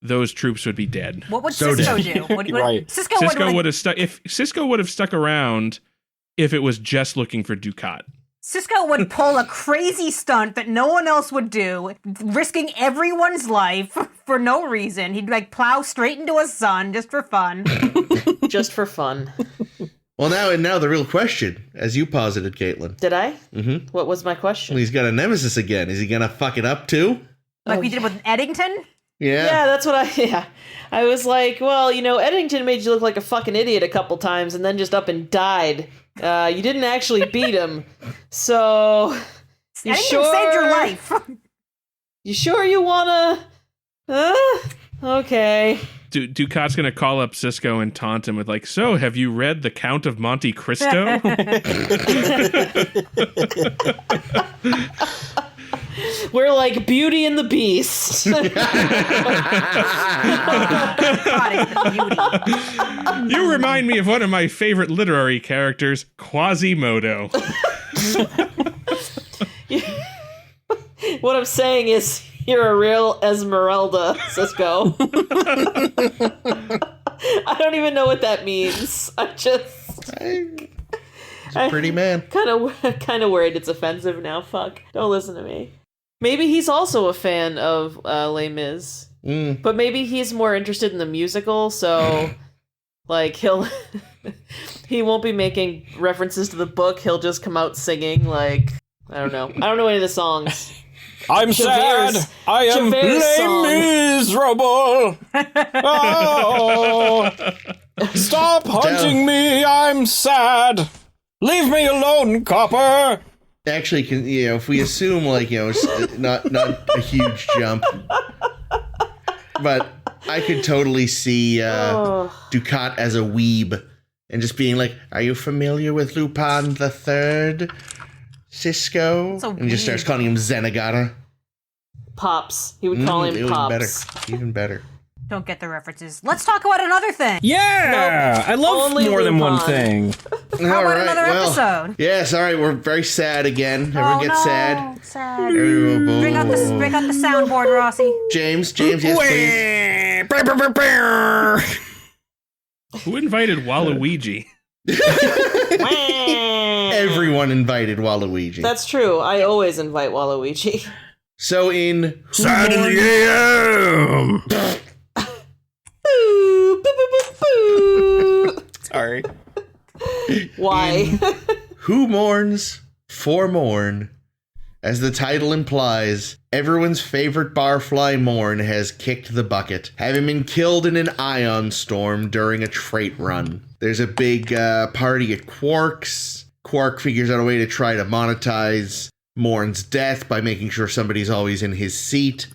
those troops would be dead. What would So Sisko dead. do? Right. Sisko Would have stuck. If Sisko would have stuck around, if it was just looking for Dukat. Cisco would pull a crazy stunt that no one else would do, risking everyone's life for no reason. He'd like plow straight into a sun just for fun. Just for fun. Well, now the real question, as you posited, Caitlin. Did I? Mm-hmm. What was my question? Well, he's got a nemesis again. Is he gonna fuck it up too? Like we did with Eddington? Yeah, that's what I was like, well, Eddington made you look like a fucking idiot a couple times and then just up and died. You didn't actually beat him. So, you Eddington saved your life. You sure you wanna? Okay. Dukat's gonna call up Sisko and taunt him with like, so have you read The Count of Monte Cristo? We're like Beauty and the Beast. God, it's the beauty. You remind me of one of my favorite literary characters, Quasimodo. What I'm saying is, you're a real Esmeralda, Sisko. I don't even know what that means. He's a pretty man. Kind of worried it's offensive now. Fuck. Don't listen to me. Maybe he's also a fan of Les Mis. But maybe he's more interested in the musical, so like he won't be making references to the book. He'll just come out singing like I don't know any of the songs. I'm sad. I am miserable. Oh, stop hunting me. I'm sad. Leave me alone, copper. Actually, if we assume it's not a huge jump, but I could totally see Dukat as a weeb and just being like, "Are you familiar with Lupin the Third, Sisko?" So and just starts calling him Zenigata. Pops. He would call him Pops. Even better. Don't get the references. Let's talk about another thing. Yeah, nope. I love Only more than one Lupin. thing. How about another episode? Yes, all right, we're very sad again. Everyone gets sad. Sad. Bring out the soundboard, Rossi. James, yes, please. Who invited Waluigi? Everyone invited Waluigi. That's true. I always invite Waluigi. So in Sad in the AM. Boo, boo, boo, boo, boo. Sorry. Why? Who Mourns for Morn? As the title implies, everyone's favorite barfly Morn has kicked the bucket, having been killed in an ion storm during a trait run. There's a big party at Quark's. Quark figures out a way to try to monetize Morn's death by making sure somebody's always in his seat.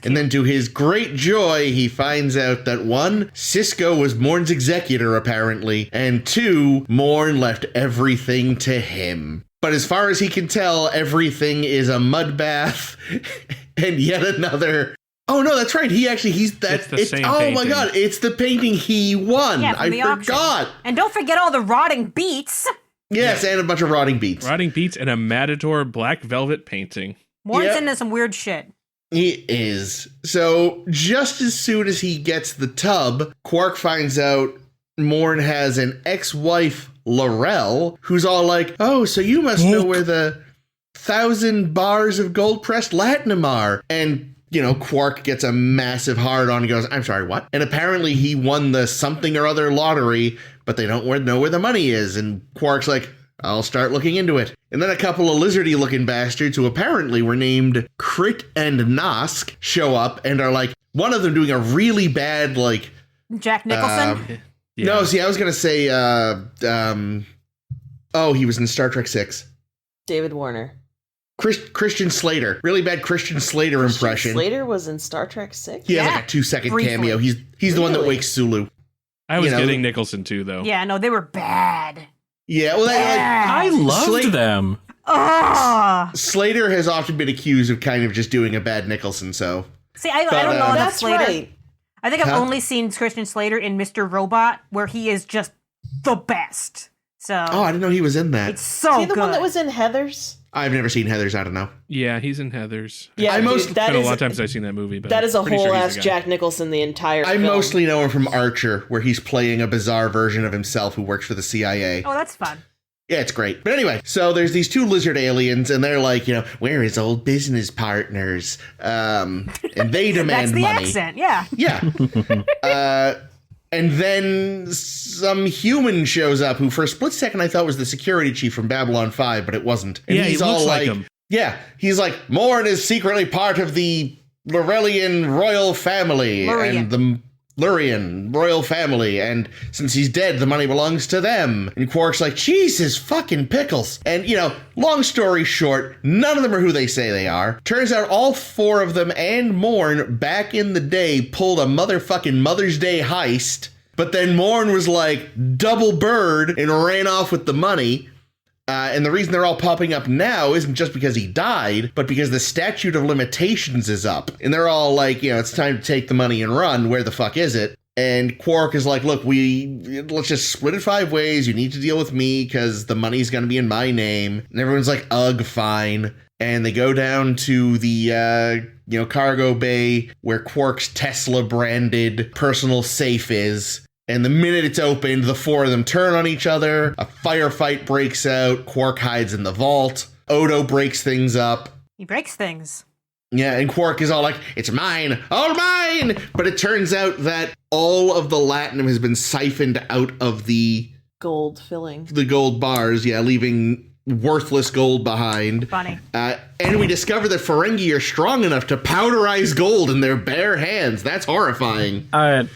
And then to his great joy, he finds out that 1, Sisko was Morn's executor apparently, and 2, Morn left everything to him. But as far as he can tell, everything is a mud bath and yet another. Oh no, that's right. He's that. It's the same oh painting. my god, it's the painting he won. Yeah, from I the forgot. auction. And don't forget all the rotting beets. Yes, and a bunch of rotting beets. Rotting beets and a Matador black velvet painting. Morn's into some weird shit. He is. So just as soon as he gets the tub, Quark finds out Morn has an ex-wife, Laurel, who's all like, "Oh, so you must know where the 1,000 bars of gold-pressed latinum are." And, Quark gets a massive hard-on and goes, "I'm sorry, what?" And apparently he won the something or other lottery, but they don't know where the money is. And Quark's like, "I'll start looking into it." And then a couple of lizardy-looking bastards who apparently were named Crick and Nosk show up and are like, one of them doing a really bad, Jack Nicholson? Yeah. No, see, I was going to say, he was in Star Trek 6. David Warner. Christian Slater. Really bad Christian Slater impression. Slater was in Star Trek 6? He has like a 2-second Briefly. cameo. He's the one that Really? wakes Sulu. I was getting Nicholson too, though. Yeah, no, they were bad. Yeah, well, I loved them. Oh. Slater has often been accused of kind of just doing a bad Nicholson, so. See, I don't know enough That's Slater. right. I think I've only seen Christian Slater in Mr. Robot, where he is just the best. So. Oh, I didn't know he was in that. It's so Is he the good. one that was in Heathers? I've never seen Heathers, I don't know. Yeah, he's in Heathers. Yeah, It's been a lot of times I've seen that movie, but that is a I'm pretty sure whole he's ass the guy. Jack Nicholson the entire I film. mostly know him from Archer, where he's playing a bizarre version of himself who works for the CIA. Oh, that's fun. Yeah, it's great. But anyway, so there's these 2 lizard aliens, and they're like, we're his old business partners. And they demand That's the money. accent, yeah. Yeah. And then some human shows up who for a split second I thought was the security chief from Babylon 5, but it wasn't. And Yeah, he he's looks all like him. Yeah, he's like, Morn is secretly part of the Lurelian royal family. Lurian. And the Lurian royal family, and since he's dead, the money belongs to them. And Quark's like, Jesus fucking pickles. And, long story short, none of them are who they say they are. Turns out all 4 of them and Morn back in the day pulled a motherfucking Mother's Day heist, but then Morn was like double bird and ran off with the money. And the reason they're all popping up now isn't just because he died, but because the statute of limitations is up. And they're all like, it's time to take the money and run. Where the fuck is it? And Quark is like, look, let's just split it 5 ways. You need to deal with me because the money's going to be in my name. And everyone's like, ugh, fine. And they go down to the, cargo bay where Quark's Tesla branded personal safe is. And the minute it's opened, the four of them turn on each other. A firefight breaks out. Quark hides in the vault. Odo breaks things up. He breaks things. Yeah, and Quark is all like, it's mine, all mine! But it turns out that all of the latinum has been siphoned out of the gold filling. The gold bars, yeah, leaving worthless gold behind. Funny. And we discover that Ferengi are strong enough to powderize gold in their bare hands. That's horrifying. I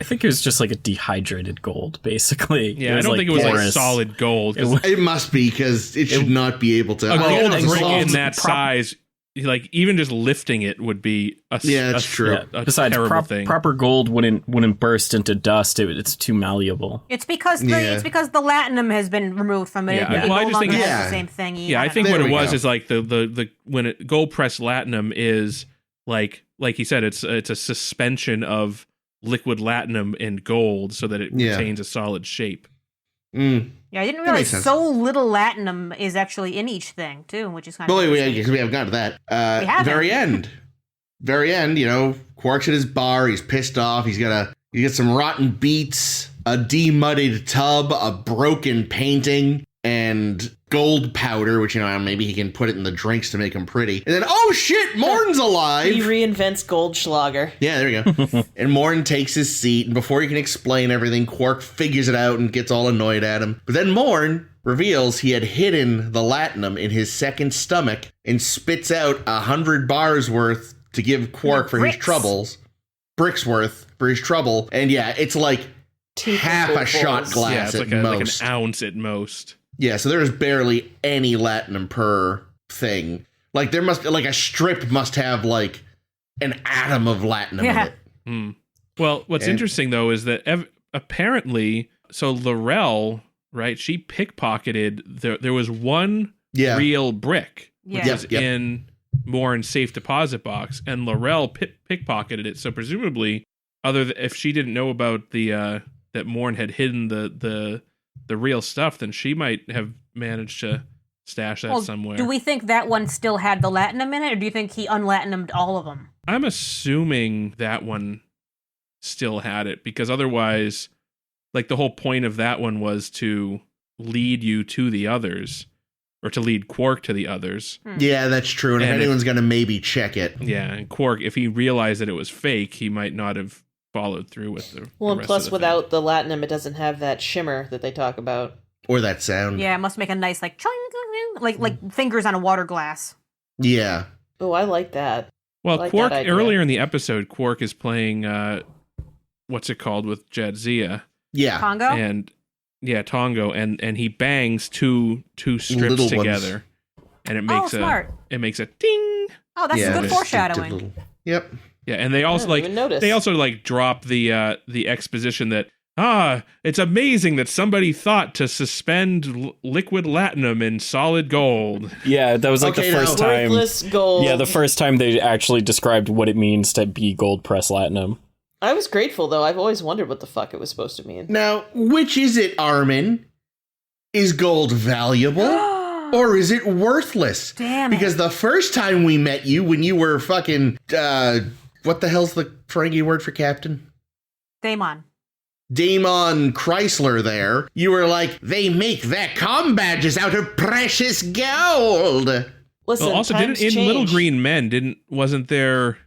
think it was just like a dehydrated gold, basically. Yeah, I don't think it was like solid gold. It must be, because it should not be able to. A gold brick in that size, like even just lifting it would be that's true. Besides, terrible thing. Proper gold wouldn't burst into dust. It's too malleable. It's because the latinum has been removed from it. Yeah. It well, no longer has the same thing. Yeah, I think what it was is like the when gold pressed latinum is like he said, it's a suspension of liquid latinum in gold so that it retains a solid shape. Yeah, I didn't realize so little latinum is actually in each thing, too, which is kind of interesting. We haven't gotten to that. Very end, Quark's at his bar, he's pissed off, he's got some rotten beets, a demudded tub, a broken painting, and gold powder, which, maybe he can put it in the drinks to make them pretty. And then, oh shit, Morn's alive! He reinvents Goldschlager. Yeah, there you go. And Morn takes his seat, and before he can explain everything, Quark figures it out and gets all annoyed at him. But then Morn reveals he had hidden the latinum in his second stomach and spits out 100 bars worth to give Quark for his troubles. Bricks worth for his trouble. And yeah, it's like half a shot glass at most. Like an ounce at most. Yeah, so there's barely any latinum per thing. Like there must, like a strip must have like an atom of latinum in it. Mm. Well, what's interesting though is that apparently, so L'Rell, right? She pickpocketed. There was one real brick, which was in Mourn's safe deposit box, and L'Rell pickpocketed it. So presumably, if she didn't know about the that Mourn had hidden the real stuff, then she might have managed to stash that somewhere. Do we think that one still had the latinum in it, or do you think he unlatinumed all of them? I'm assuming that one still had it, because otherwise, like the whole point of that one was to lead you to the others, or to lead Quark to the others. Yeah, that's true. And if anyone's going to maybe check it. Yeah, and Quark, if he realized that it was fake, he might not have followed through with the and plus without the latinum, it doesn't have that shimmer that they talk about. Or that sound. Yeah, it must make a nice like like fingers on a water glass. Yeah. Oh, I like that. Well, Quark, earlier in the episode, Quark is playing what's it called with Jadzia? Yeah. Tongo? And Tongo, and he bangs two strips little together. Ones. And it makes a ding. Oh, that's good foreshadowing. Yep. Yeah, and they also like drop the exposition that it's amazing that somebody thought to suspend liquid latinum in solid gold. Yeah, that was like the first time. Worthless gold. Yeah, the first time they actually described what it means to be gold pressed latinum. I was grateful though. I've always wondered what the fuck it was supposed to mean. Now, which is it, Armin? Is gold valuable? Or is it worthless? Damn it. Because the first time we met you, when you were fucking what the hell's the Ferengi word for captain? Damon Chrysler there. You were like, they make their comm badges out of precious gold. Listen, well, also, in Little Green Men, wasn't there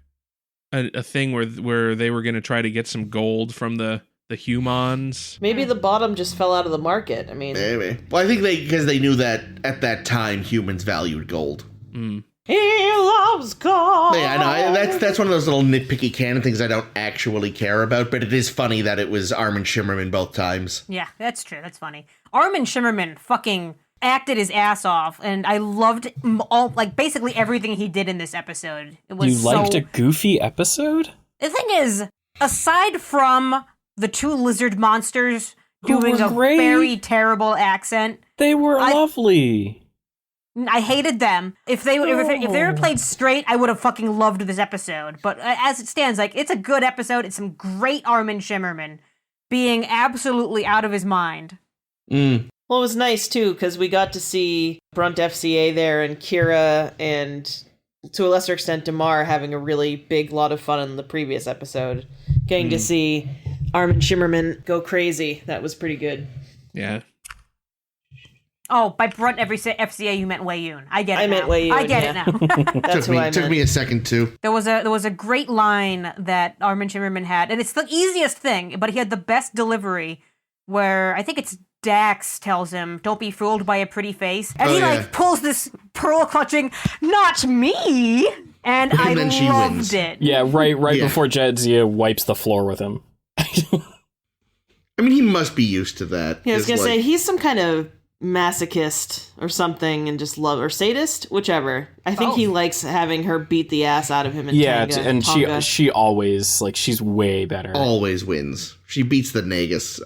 a thing where they were going to try to get some gold from the humans? Maybe the bottom just fell out of the market. I mean, maybe. Well, I think because they knew that at that time humans valued gold. Mm. He loves gold. Yeah, I know. That's one of those little nitpicky canon things I don't actually care about, but it is funny that it was Armin Shimmerman both times. Yeah, that's true. That's funny. Armin Shimmerman fucking acted his ass off, and I loved basically everything he did in this episode. It was You liked a goofy episode? The thing is, aside from the two lizard monsters doing a very terrible accent, they were lovely. I hated them. If they were played straight, I would have fucking loved this episode. But as it stands, like, it's a good episode. It's some great Armin Shimmerman being absolutely out of his mind. Mm. Well, it was nice too because we got to see Brunt FCA there, and Kira, and to a lesser extent Damar having a really big lot of fun in the previous episode. Getting to see Armin Shimmerman go crazy. That was pretty good. Yeah. Oh, by brunt FCA you meant Wei Yun. I get it. I meant Wei Yun. I get it now. That's who I meant. Took me a second too. There was a great line that Armin Shimmerman had, and it's the easiest thing, but he had the best delivery. Where I think it's Dax tells him, "Don't be fooled by a pretty face," and he pulls this pearl clutching, "Not me," and I loved it. Yeah, right before Jadzia wipes the floor with him. I mean, he must be used to that. Yeah, I was gonna say he's some kind of masochist or something, and just or sadist, whichever. I think he likes having her beat the ass out of him. And she always she's way better. Always wins. She beats the Nagus.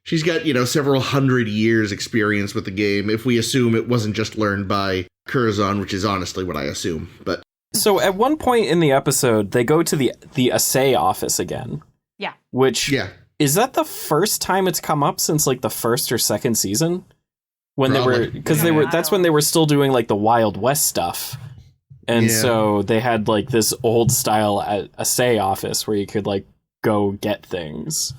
She's got several hundred years experience with the game. If we assume it wasn't just learned by Curzon, which is honestly what I assume. But so at one point in the episode, they go to the assay office again. Yeah. Which is that the first time it's come up since the first or second season? When Probably. That's when they were still doing the Wild West stuff. And so they had this old style assay office where you could go get things.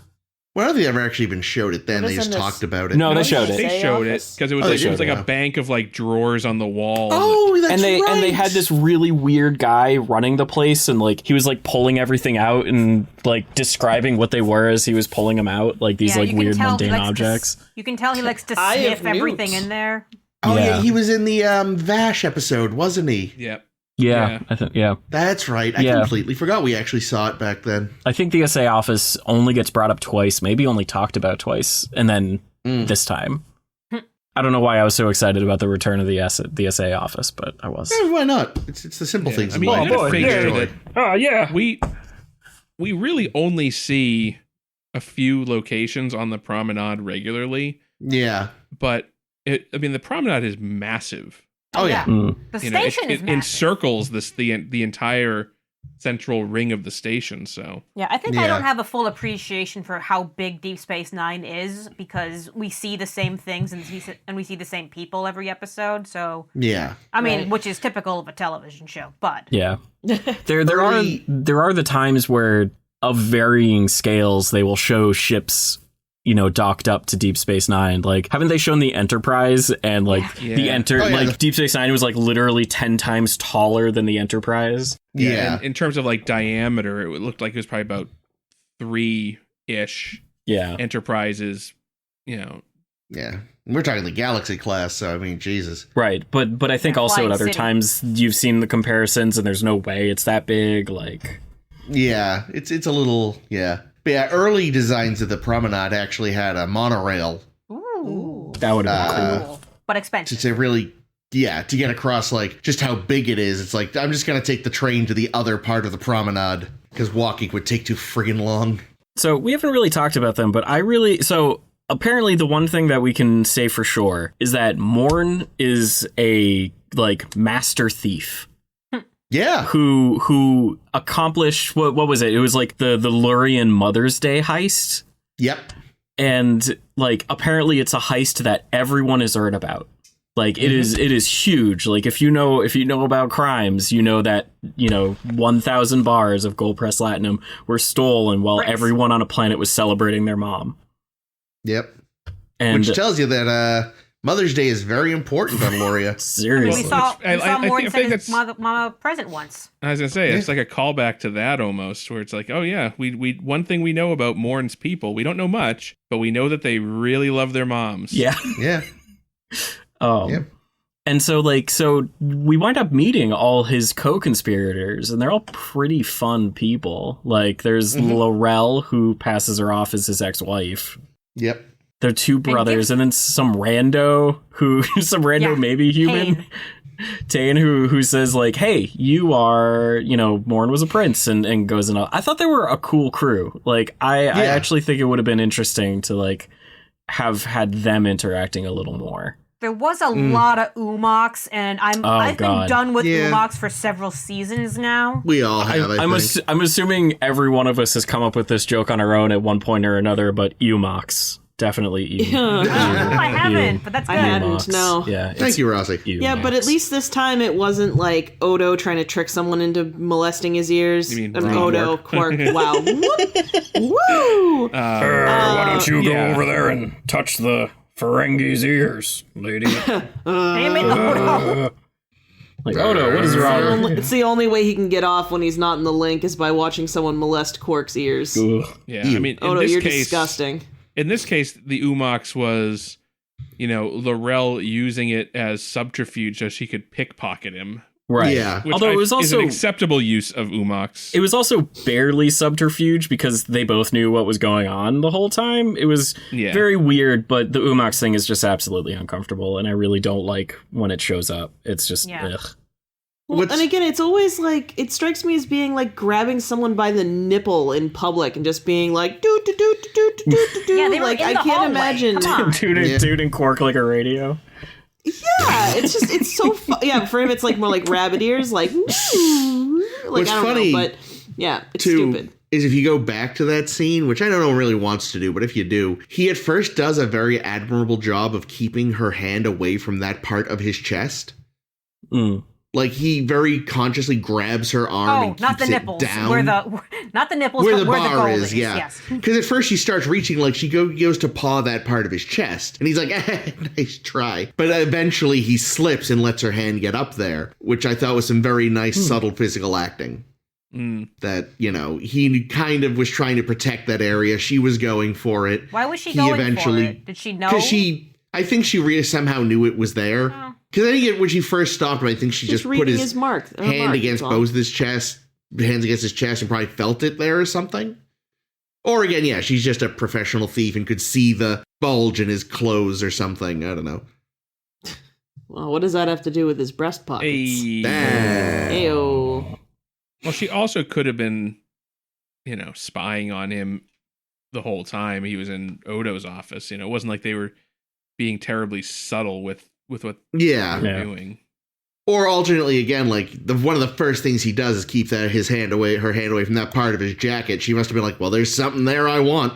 Well, I don't think they ever actually even showed it then. They just talked about it. No, they showed it. They showed it because it was a bank of drawers on the wall. Oh, that's right. And they had this really weird guy running the place, and he was pulling everything out and describing what they were as he was pulling them out, these weird mundane objects. You can tell he likes to sniff everything in there. Oh yeah, he was in the Vash episode, wasn't he? Yep. Yeah, I think, That's right. I completely forgot we actually saw it back then. I think the SA office only gets brought up twice, maybe only talked about twice, and then this time. I don't know why I was so excited about the return of the SA office, but I was. Yeah, why not? It's the simple things. I mean, you gotta figure that. We really only see a few locations on the promenade regularly. Yeah, but the promenade is massive. Oh yeah, the station is it encircles the entire central ring of the station. So I think I don't have a full appreciation for how big Deep Space Nine is because we see the same things and we see the same people every episode. So I mean, which is typical of a television show. But there are the times where of varying scales they will show ships docked up to Deep Space Nine. Haven't they shown the Enterprise and Deep Space Nine was literally 10 times taller than the Enterprise? Yeah. In terms of diameter, it looked like it was probably about 3-ish. Yeah. Enterprises, Yeah. We're talking the Galaxy class, so I mean, Jesus. Right. But I think also at other times you've seen the comparisons and there's no way it's that big. Yeah, it's a little, But early designs of the promenade actually had a monorail. Ooh. That would have been cool. But expensive. To really, to get across, just how big it is. It's I'm just going to take the train to the other part of the promenade, because walking would take too friggin' long. So we haven't really talked about them, but apparently the one thing that we can say for sure is that Morn is a, master thief. Yeah. Who accomplished what was it? It was the Lurian Mother's Day heist. Yep. And apparently it's a heist that everyone has heard about. It is huge. If you know about crimes, that 1,000 bars of gold pressed latinum were stolen while everyone on a planet was celebrating their mom. Yep. And which tells you that Mother's Day is very important on Loria. Seriously. We saw Morn send his mama present once. I was going to say, it's like a callback to that almost, where it's oh yeah, we one thing we know about Morn's people, we don't know much, but we know that they really love their moms. Yeah. Yeah. Yeah. And so we wind up meeting all his co-conspirators, and they're all pretty fun people. There's Laurel, who passes her off as his ex-wife. Yep. They're two brothers, and then some rando maybe human, Tane, who says hey, you are, Morn was a prince, and goes and I thought they were a cool crew. I actually think it would have been interesting to have had them interacting a little more. There was a lot of Umox, and I've been done with Umox for several seasons now. We all have. I'm assuming every one of us has come up with this joke on our own at one point or another, but Umox. definitely ew. I haven't, but that's good. I hadn't, no. Yeah, Thank you, Rossi. Yeah, but at least this time it wasn't like Odo trying to trick someone into molesting his ears. You mean Odo, Quark. Wow. Woo! Why don't you go over there and touch the Ferengi's ears, lady? Damn it, Odo. Like, Odo, what is wrong? It's the only way he can get off when he's not in the link is by watching someone molest Quark's ears. Ugh. Yeah, I mean, Odo, in this you're case, disgusting. In this case, the Umox was, Lorel using it as subterfuge so she could pickpocket him. Right. Yeah. Which Although it was is also an acceptable use of Umox. It was also barely subterfuge because they both knew what was going on the whole time. It was very weird, but the Umox thing is just absolutely uncomfortable, and I really don't like when it shows up. It's just, ugh. Well, and again, it's always like, it strikes me as being like grabbing someone by the nipple in public and just being like, do. Yeah, they were like, in I the can't hallway. imagine. Come on. Dude and Quark like a radio. Yeah, it's so yeah, for him it's like more like rabbit ears, like What's I don't funny, know, but yeah, it's stupid. Is if you go back to that scene, which I don't know really wants to do, but if you do, he at first does a very admirable job of keeping her hand away from that part of his chest. Like, he very consciously grabs her arm and keeps not the it nipples. down. Not the nipples, where but the where the bar goal is. Yeah. Yes. Because at first she starts reaching, like, she goes to paw that part of his chest. And he's like, nice try. But eventually he slips and lets her hand get up there, which I thought was some very nice, subtle physical acting. That, he kind of was trying to protect that area. She was going for it. Why was she going for it? Did she know? Because I think she really somehow knew it was there. Because I think when she first stopped him, I think she just put his hand against both his chest, hands against his chest, and probably felt it there or something. Or again, yeah, she's just a professional thief and could see the bulge in his clothes or something. I don't know. Well, what does that have to do with his breast pockets? Ayo. Well, she also could have been, spying on him the whole time he was in Odo's office. It wasn't like they were being terribly subtle with what they were doing. Or alternately, again, like one of the first things he does is keep her hand away from that part of his jacket. She must have been like, well, there's something there I want.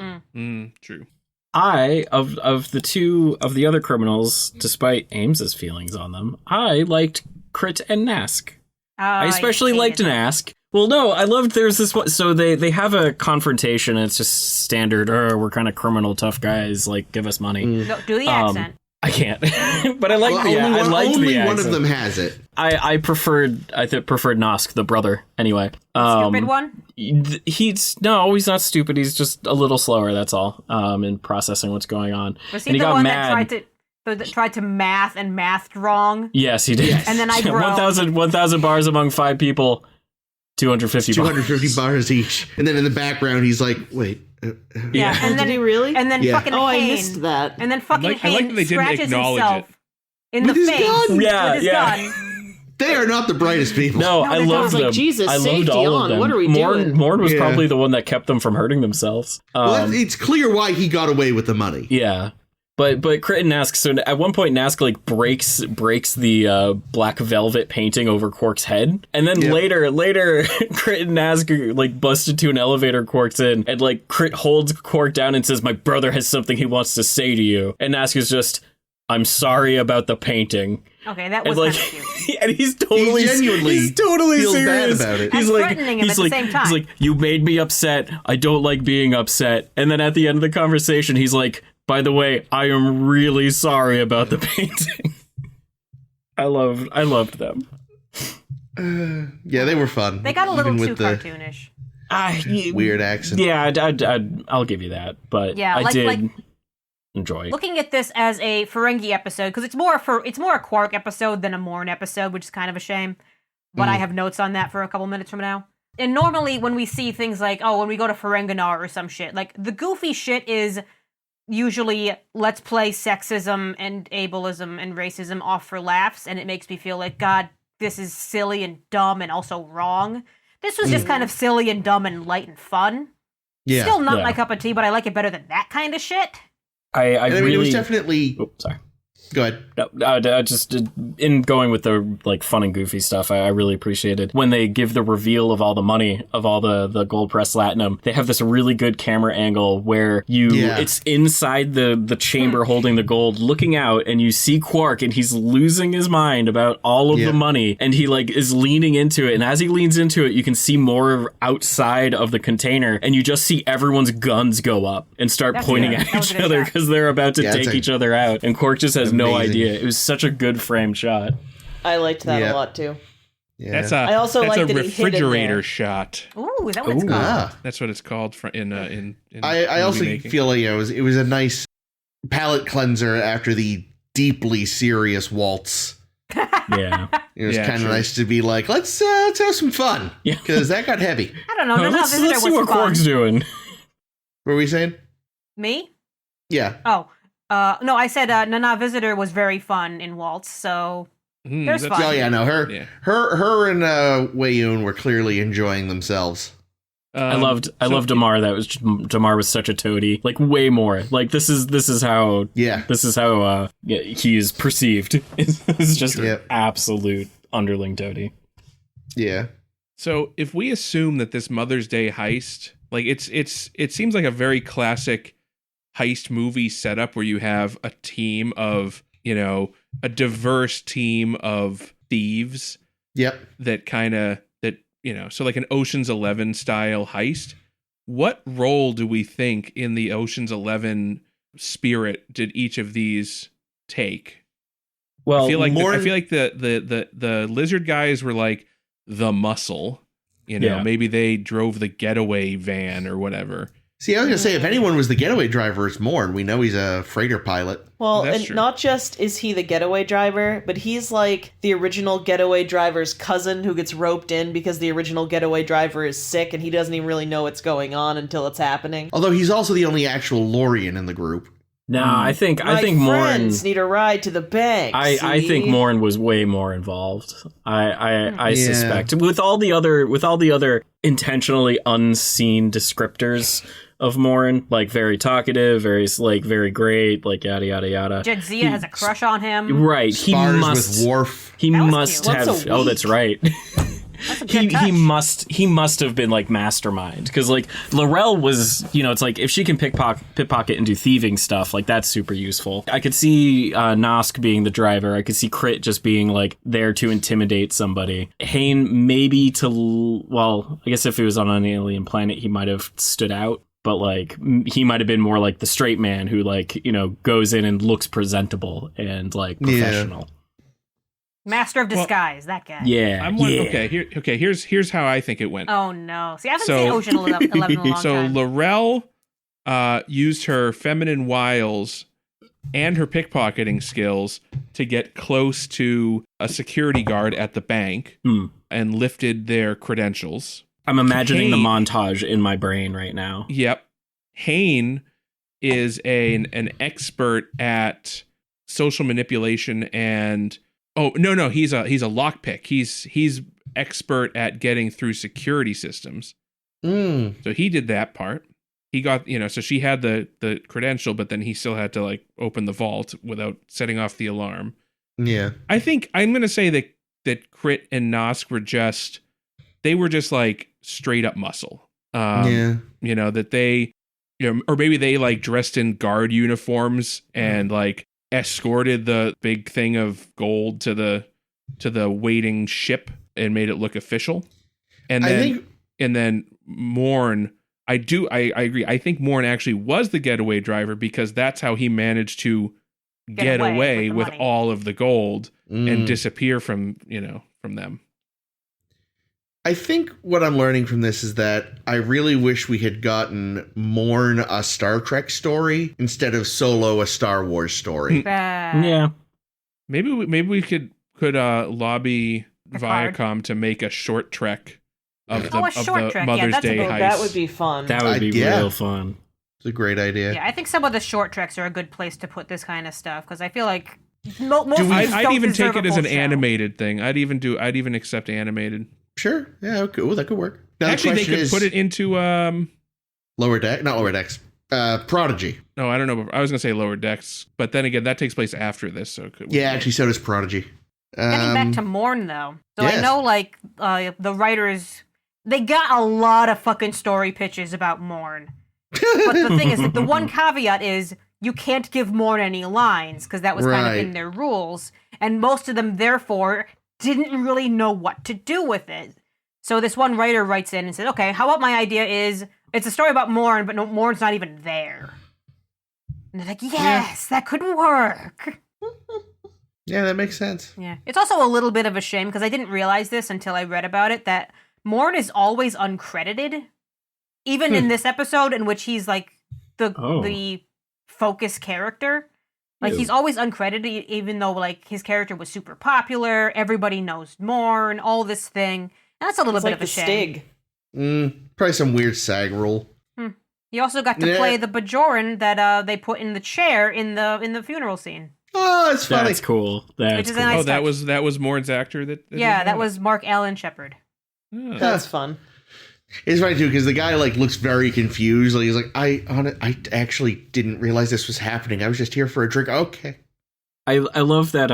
True. Of the other criminals, despite Ames's feelings on them, I liked Crit and Nask. I especially liked Nask. Well, no, I loved there's this one. So they have a confrontation, and it's just standard, we're kind of criminal tough guys, like, give us money. No, do the accent. I can't. But I like the accent. Only one of them has it. I preferred Nosk, the brother, anyway. Stupid one? He's not stupid, he's just a little slower, that's all, in processing what's going on. Was he the one that tried to math and mathed wrong? Yes, he did. Yes. And then I groaned. 1,000 bars among 5 people, 250 bars each. And then in the background, he's like, wait. Yeah. And then did he really? And then fucking I Hayne. missed that. And then fucking I like that they didn't scratches acknowledge himself it. in the With his face gun? with his gun. They are not the brightest people. No, I loved them. Like, Jesus, I loved safety all on. of them. What are we doing? Morn was probably the one that kept them from hurting themselves. Well, it's clear why he got away with the money. Yeah. But Crit and Nask, so at one point Nask like breaks the black velvet painting over Quark's head, and then later Crit and Nask like bust into an elevator Quark's in, and like Crit holds Quark down and says, "My brother has something he wants to say to you," and Nask is just, "I'm sorry about the painting." Okay, that was like, kind of cute. And he's totally feels serious bad about it. He's and like, threatening him at the same time. He's like, "You made me upset. I don't like being upset." And then at the end of the conversation, he's like, "By the way, I am really sorry about the painting." I loved them. Yeah, they were fun. They got a little even too with the cartoonish. weird accent. Yeah, I'll give you that. But Yeah, I did like enjoy. looking at this as a Ferengi episode, because it's more a Quark episode than a Morn episode, which is kind of a shame. But I have notes on that for a couple minutes from now. And normally when we see things like, when we go to Ferenginar or some shit, like the goofy shit is usually let's play sexism and ableism and racism off for laughs, and it makes me feel like, God, this is silly and dumb and also wrong. This was just kind of silly and dumb and light and fun. Yeah. Still not my cup of tea, but I like it better than that kind of shit. I mean, really it was definitely. Oh, sorry. Go ahead. Just in going with the like fun and goofy stuff, I really appreciated when they give the reveal of all the money of all the gold press latinum. They have this really good camera angle where it's inside the chamber holding the gold, looking out, and you see Quark, and he's losing his mind about all of the money, and he like is leaning into it, and as he leans into it, you can see more outside of the container, and you just see everyone's guns go up and start pointing at each other because they're about to take each other out, and Quark just has no idea. It was such a good framed shot. I liked that a lot too. Yeah. I also like a that refrigerator shot. Ooh, is that what it's called? That's what it's called in I also making. feel like it was a nice palate cleanser after the deeply serious Waltz. Yeah. It was kind of nice to be like, let's have some fun. Yeah. Because that got heavy. I don't know. Let's see what Quark's doing. What were we saying? Me? Yeah. Oh. No, I said Nana Visitor was very fun in Waltz, so there's fun. Oh yeah, no, her and Wei Yun were clearly enjoying themselves. I loved Damar. Damar was such a toady, like way more. Like this is how he is perceived. It's just an absolute underling toady. Yeah. So if we assume that this Mother's Day heist, like it seems like a very classic heist movie setup where you have a team of, a diverse team of thieves. Yep. So like an Ocean's 11 style heist. What role do we think in the Ocean's 11 spirit did each of these take? Well, I feel like the lizard guys were like the muscle. Maybe they drove the getaway van or whatever. See, I was going to say, if anyone was the getaway driver, it's Morn. We know he's a freighter pilot. Well, and not just is he the getaway driver, but he's like the original getaway driver's cousin who gets roped in because the original getaway driver is sick and he doesn't even really know what's going on until it's happening. Although he's also the only actual Lorian in the group. No, I think My Morn friends need a ride to the bank. I think Morn was way more involved. I suspect with all the other intentionally unseen descriptors of Morn, like very talkative, very great, like yada yada yada. Jadzia has a crush on him. Right. Spars with Worf. He must have. Oh, that's right. He must have been like mastermind, because like Laurel was, it's like if she can pickpocket and do thieving stuff, like that's super useful. I could see Nosk being the driver. I could see Crit just being like there to intimidate somebody. Hain maybe I guess if he was on an alien planet, he might have stood out. But like he might have been more like the straight man who like goes in and looks presentable and like professional. Master of disguise, that guy. Yeah. Here's how I think it went. Oh no! See, I haven't seen Ocean 11 in a long time. So Laurel used her feminine wiles and her pickpocketing skills to get close to a security guard at the bank and lifted their credentials. I'm imagining the montage in my brain right now. Yep. Hain is an expert at social manipulation and he's a lockpick. He's expert at getting through security systems. So he did that part. He got, so she had the credential, but then he still had to like open the vault without setting off the alarm. Yeah. I think I'm going to say that Crit and Nosk were just like straight up muscle. That they, or maybe they like dressed in guard uniforms and like escorted the big thing of gold to the waiting ship and made it look official. And then Morn, I agree. I think Morn actually was the getaway driver because that's how he managed to get away with all of the gold and disappear from them. I think what I'm learning from this is that I really wish we had gotten Morn a Star Trek story instead of Solo a Star Wars story. Yeah. Maybe we could lobby Viacom to make a short trek of the Mother's Day heist. That would be fun. That would be real fun. It's a great idea. Yeah, I think some of the short treks are a good place to put this kind of stuff because I feel like most I'd even take it as an animated thing. I'd even accept animated. Sure. Yeah. Okay. That could work. Now Actually, they could put it into Lower Deck, not Lower Decks. Prodigy. No, I don't know. I was going to say Lower Decks, but then again, that takes place after this. So actually, so does Prodigy. Getting back to Morn, though. So yes. I know, like, the writers, they got a lot of fucking story pitches about Morn. But the thing is, that the one caveat is you can't give Morn any lines, because that was kind of in their rules. And most of them, therefore, didn't really know what to do with it. So this one writer writes in and said, okay, how about my idea is, it's a story about Morn, but no, Morn's not even there. And they're like, yes, that could work. Yeah, that makes sense. Yeah. It's also a little bit of a shame, because I didn't realize this until I read about it, that Morn is always uncredited. Even in this episode, in which he's, like, the focus character. Like, he's always uncredited, even though, like, his character was super popular, everybody knows Morn, all this thing. And that's a little bit like of a the shame. Stig. Probably some weird SAG rule. He also got to play the Bajoran that they put in the chair in the funeral scene. Oh, it's funny. That's cool. That's Which is cool. a nice that was Morn's actor that that was Mark Allen Shepard. Oh. That's fun. It's funny too, because the guy like looks very confused. Like, he's like, I actually didn't realize this was happening. I was just here for a drink. Okay. I love that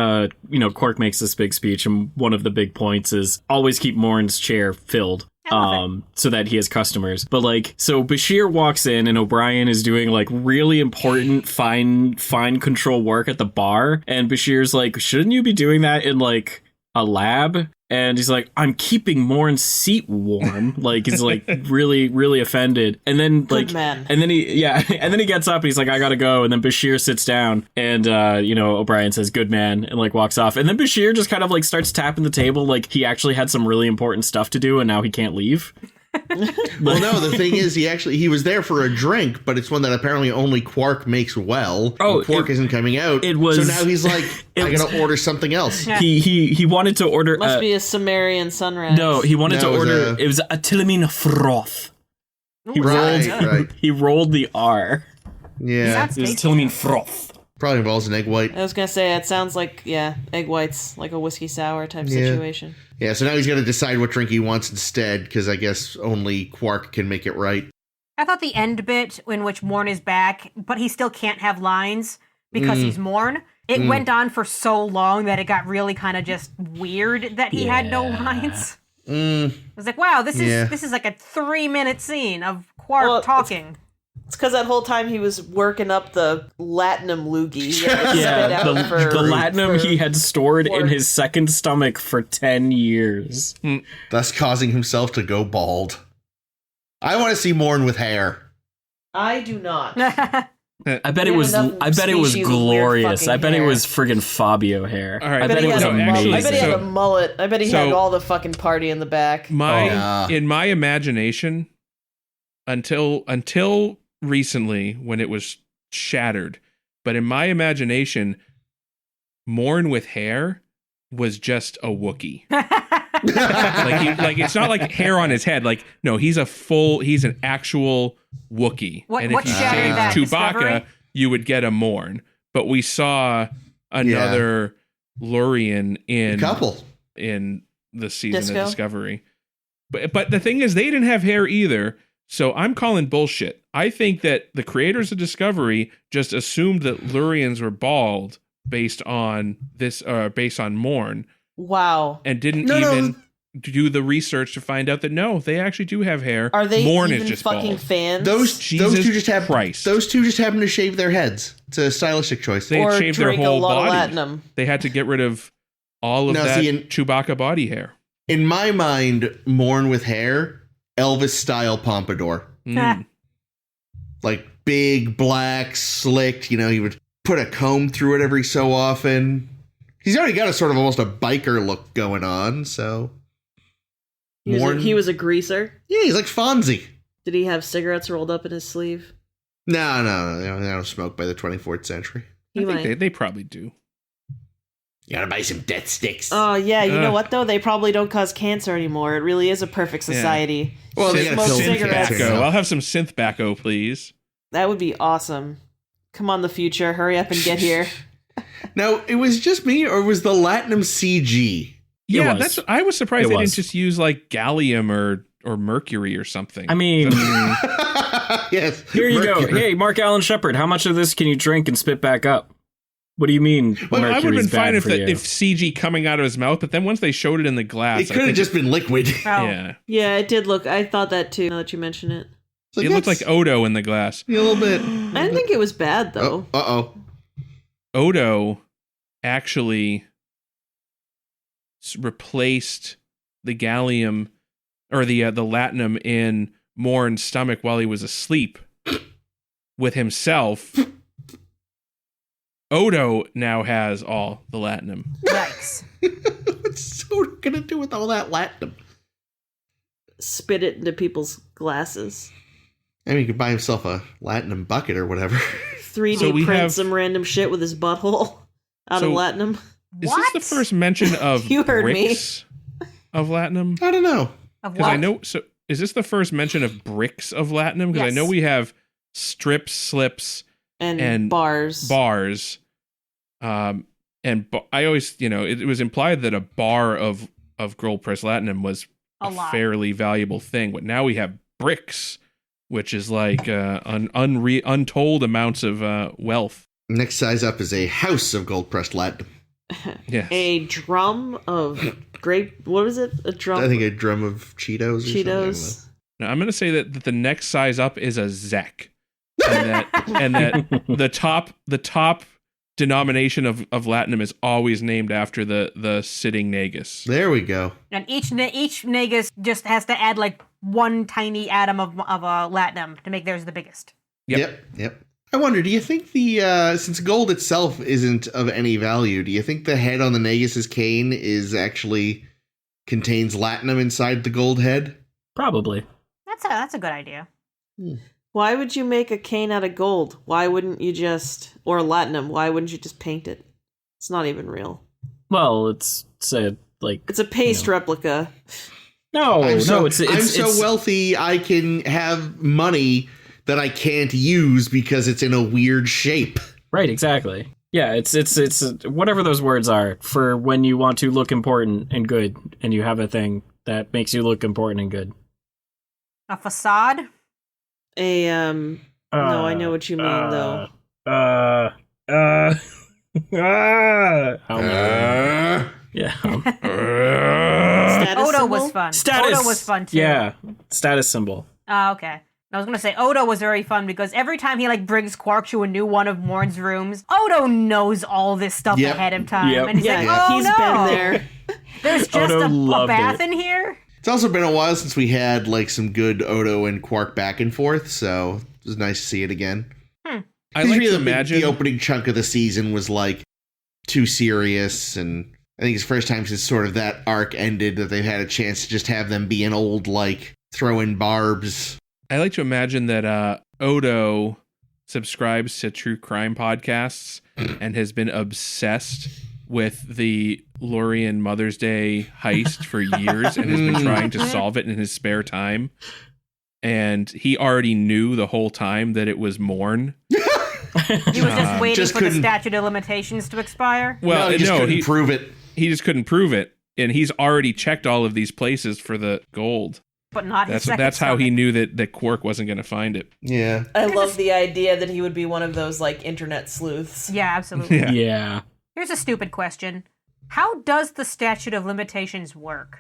Quark makes this big speech, and one of the big points is always keep Morn's chair filled. So that he has customers. But like, so Bashir walks in and O'Brien is doing like really important fine control work at the bar, and Bashir's like, shouldn't you be doing that in like a lab? And he's like, I'm keeping Morn's seat warm. Like, he's like really, really offended. And then like, Good man. and then he gets up and he's like, I gotta go. And then Bashir sits down and, O'Brien says, good man, and like walks off. And then Bashir just kind of like starts tapping the table. Like he actually had some really important stuff to do and now he can't leave. Well, no, the thing is, he was there for a drink, but it's one that apparently only Quark makes well. Oh, Quark isn't coming out. So now he's like, I gotta order something else. He wanted to order. Must be a Sumerian sunrise. No, he wanted to order. It was a Tilamine froth. He rolled the R. Yeah, it was Tilamine froth. Probably involves an egg white. I was gonna say it sounds like egg whites, like a whiskey sour type situation. Yeah, so now he's got to decide what drink he wants instead, because I guess only Quark can make it right. I thought the end bit in which Morn is back, but he still can't have lines because he's Morn. It went on for so long that it got really kind of just weird that he had no lines. I was like, wow, this is like a 3-minute scene of Quark talking. It's because that whole time he was working up the latinum loogie. The latinum he had stored in his second stomach for 10 years. Thus causing himself to go bald. I want to see Morn with hair. I do not. I bet it was glorious. I bet it was friggin' Fabio hair. All right. I bet it was amazing. I bet he had a mullet. I bet he had all the fucking party in the back. In my imagination, until recently when it was shattered, but in my imagination, Morn with hair was just a Wookiee. like it's not like hair on his head. Like, no, he's an actual Wookiee. And if you changed Chewbacca, discovery? You would get a Morn. But we saw another Lurian in the season of Discovery. But the thing is, they didn't have hair either. So I'm calling bullshit. I think that the creators of Discovery just assumed that Lurians were bald based on Morn. Wow. And didn't do the research to find out that no, they actually do have hair. Are they Morn even is just fucking bald. fans? Those two just happen to shave their heads. It's a stylistic choice. They had shaved their whole body. Latinum. They had to get rid of all of that Chewbacca body hair. In my mind, Morn with hair, Elvis style pompadour. Like big, black, slicked, he would put a comb through it every so often. He's already got a sort of almost a biker look going on, so. He was a greaser? Yeah, he's like Fonzie. Did he have cigarettes rolled up in his sleeve? No. They don't smoke by the 24th century. I think they probably do. You gotta buy some death sticks. Oh, yeah. You know what, though? They probably don't cause cancer anymore. It really is a perfect society. Yeah. Well, they gotta smoke cigarettes. I'll have some synth bacco, please. That would be awesome. Come on, the future. Hurry up and get here. Now, it was just me, or was the Latinum CG? Yeah, I was surprised they didn't just use like gallium or mercury or something. I mean, Yes. Here you Mercury. go. Hey, Mark Allen Shepard, how much of this can you drink and spit back up? What do you mean? Well, I would have been fine if if CG coming out of his mouth, but then once they showed it in the glass, It could have just been liquid. Yeah, it did look. I thought that too. Now that you mention it, it looked like Odo in the glass. A little bit. I didn't think it was bad though. Odo actually replaced the gallium or the latinum in Morn's stomach while he was asleep with himself. Odo now has all the latinum. Yikes. What's Odo gonna do with all that latinum? Spit it into people's glasses. I mean, he could buy himself a latinum bucket or whatever. 3D print some random shit with his butthole out of latinum. Is this the first mention of You heard bricks of latinum? I don't know. Because I know. So, is this the first mention of bricks of latinum? Because I know we have strips, slips, and bars. I always, it was implied that a bar of gold pressed latinum was a fairly valuable thing, but now we have bricks, which is like untold amounts of wealth. Next size up is a house of gold pressed latinum. Yes. A drum of grape. What is it? A drum. I think a drum of Cheetos. Cheetos. Now, I'm going to say that the next size up is a Zek, and that the top denomination of latinum is always named after the sitting nagus. There we go. And each nagus just has to add like one tiny atom of latinum to make theirs the biggest. Yep. I wonder, do you think since gold itself isn't of any value, do you think the head on the Nagus's cane contains latinum inside the gold head? Probably. That's a good idea. Why would you make a cane out of gold? Why wouldn't you or latinum? Why wouldn't you just paint it? It's not even real. Well, it's a paste replica. No, I'm so it's wealthy I can have money that I can't use because it's in a weird shape. Right, exactly. Yeah, it's whatever those words are for when you want to look important and good, and you have a thing that makes you look important and good. A facade? No, I know what you mean though. Yeah. Odo was fun. Odo was fun too. Yeah, status symbol. Okay. I was gonna say Odo was very fun because every time he brings Quark to a new one of Morn's rooms, Odo knows all this stuff ahead of time, and he's like, "Oh he's been there. There's just a bath in here." It's also been a while since we had some good Odo and Quark back and forth, so it was nice to see it again. I like to imagine the opening chunk of the season was too serious, and I think it's the first time since sort of that arc ended that they've had a chance to just have them be an old throwing barbs. I like to imagine that Odo subscribes to true crime podcasts and has been obsessed with the Lorien Mother's Day heist for years and has been trying to solve it in his spare time. And he already knew the whole time that it was Morn. He was just waiting for the statute of limitations to expire? Well, he couldn't prove it. He just couldn't prove it. And he's already checked all of these places for the gold. But not his That's how he knew that Quark wasn't going to find it. Yeah. I love the idea that he would be one of those internet sleuths. Yeah, absolutely. Yeah. Here's a stupid question. How does the statute of limitations work?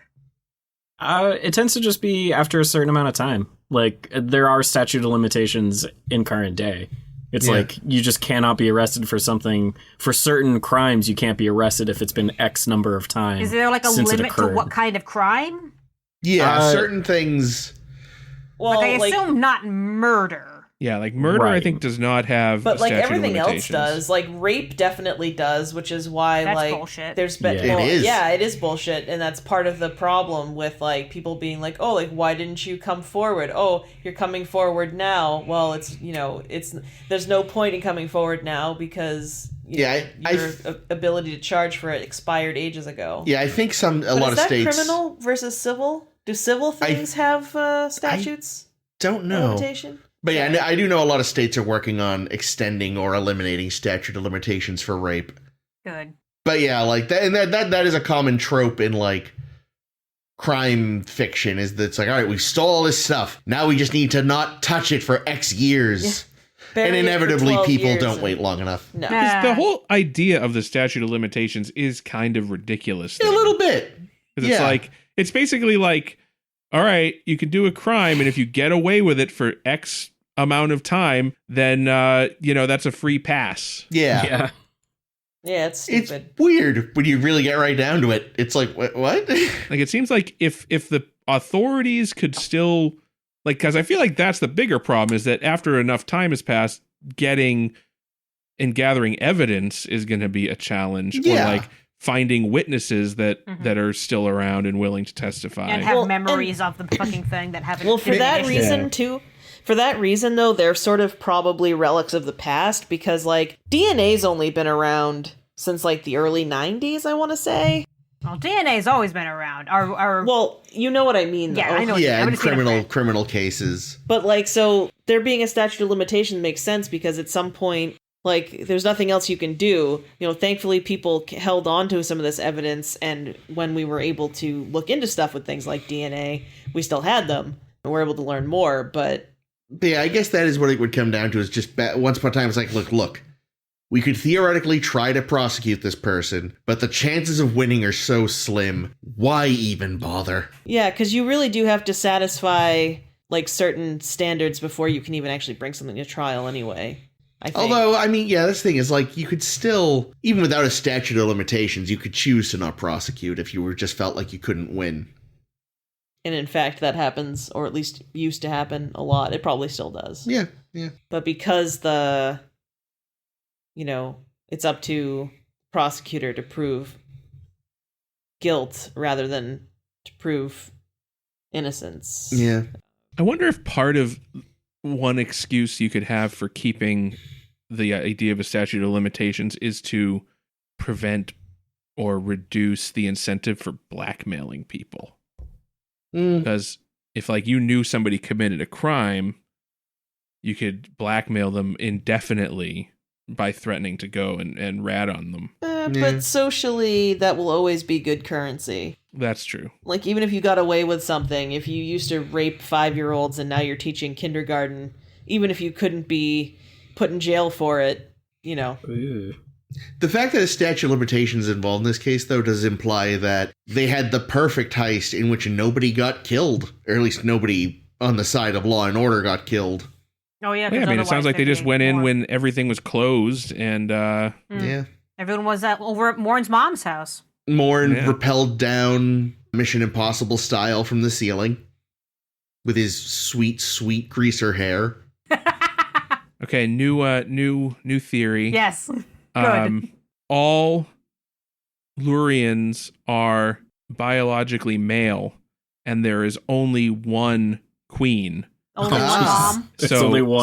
It tends to just be after a certain amount of time. There are statute of limitations in current day. It's you just cannot be arrested for something. For certain crimes, you can't be arrested if it's been X number of time. Is there a limit to what kind of crime? Yeah, certain things. Well, I assume not murder. Yeah, murder, right. I think, does not have. But everything else does. Rape definitely does, which is why that's bullshit. There's been it is bullshit, and that's part of the problem with people being why didn't you come forward? Oh, you're coming forward now. Well, it's there's no point in coming forward now because your ability to charge for it expired ages ago. Yeah, I think a lot of states. Is that criminal versus civil? Do civil things have statutes? Don't know. Limitation? But yeah, I do know a lot of states are working on extending or eliminating statute of limitations for rape. Good. But yeah, that is a common trope in crime fiction is that it's like, all right, we stole all this stuff. Now we just need to not touch it for X years. Yeah. And inevitably people don't wait long enough. No. The whole idea of the statute of limitations is kind of ridiculous. A little bit. Because it's like, it's basically like, all right, you can do a crime, and if you get away with it for X amount of time, then, that's a free pass. Yeah. Yeah, it's stupid. It's weird when you really get right down to it. It's like, what? Like, it seems like if the authorities could still, like, because I feel like that's the bigger problem, is that after enough time has passed, getting and gathering evidence is going to be a challenge. Yeah. Or, like, finding witnesses that are still around and willing to testify. And have memories of the fucking thing that haven't... Well, for that reason, too... For that reason, though, they're sort of probably relics of the past, because, like, DNA's only been around since, like, the early 90s, I want to say. Well, DNA's always been around. Well, you know what I mean, though. Yeah, I know what you mean. In criminal cases. But, like, so there being a statute of limitation makes sense, because at some point, like, there's nothing else you can do. Thankfully, people held on to some of this evidence, and when we were able to look into stuff with things like DNA, we still had them, and we're able to learn more, But yeah, I guess that is what it would come down to, is just once upon a time, it's like, look, we could theoretically try to prosecute this person, but the chances of winning are so slim. Why even bother? Yeah, because you really do have to satisfy, like, certain standards before you can even actually bring something to trial anyway, I think. Although, I mean, yeah, this thing is, like, you could still, even without a statute of limitations, you could choose to not prosecute if you just felt like you couldn't win. And in fact, that happens, or at least used to happen a lot. It probably still does. Yeah. But because it's up to prosecutor to prove guilt rather than to prove innocence. Yeah. I wonder if part of one excuse you could have for keeping the idea of a statute of limitations is to prevent or reduce the incentive for blackmailing people. Because if, like, you knew somebody committed a crime, you could blackmail them indefinitely by threatening to go and rat on them. But socially, that will always be good currency. That's true. Like, even if you got away with something, if you used to rape 5-year-olds and now you're teaching kindergarten, even if you couldn't be put in jail for it, Ooh. The fact that a statute of limitations is involved in this case, though, does imply that they had the perfect heist in which nobody got killed, or at least nobody on the side of law and order got killed. Oh, yeah. I mean, it sounds like they just went in when everything was closed, and yeah. Everyone was over at Morn's mom's house. Morn rappelled down Mission Impossible style from the ceiling with his sweet, sweet greaser hair. Okay, new theory. Yes. Good. All Lurians are biologically male, and there is only one queen. Only one mom.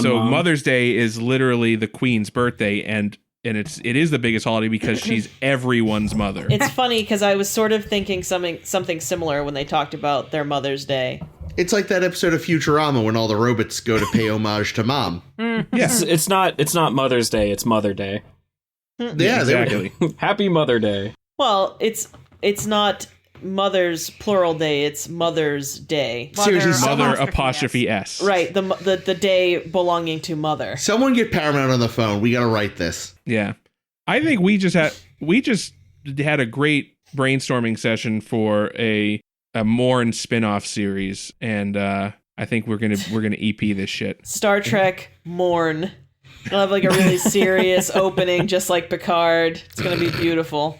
So Mother's Day is literally the queen's birthday, and it is the biggest holiday because she's everyone's mother. It's funny because I was sort of thinking something similar when they talked about their Mother's Day. It's like that episode of Futurama when all the robots go to pay homage to mom. Yes, it's not Mother's Day, it's Mother Day. Yeah, exactly. Happy Mother Day. Well, it's not Mother's plural day, it's Mother's Day. Seriously, Mother apostrophe S. Right, the day belonging to Mother. Someone get Paramount on the phone. We gotta write this. Yeah. I think we just had a great brainstorming session for a Morn spin-off series, and I think we're gonna EP this shit. Star Trek Morn. It'll have like a really serious opening, just like Picard. It's gonna be beautiful.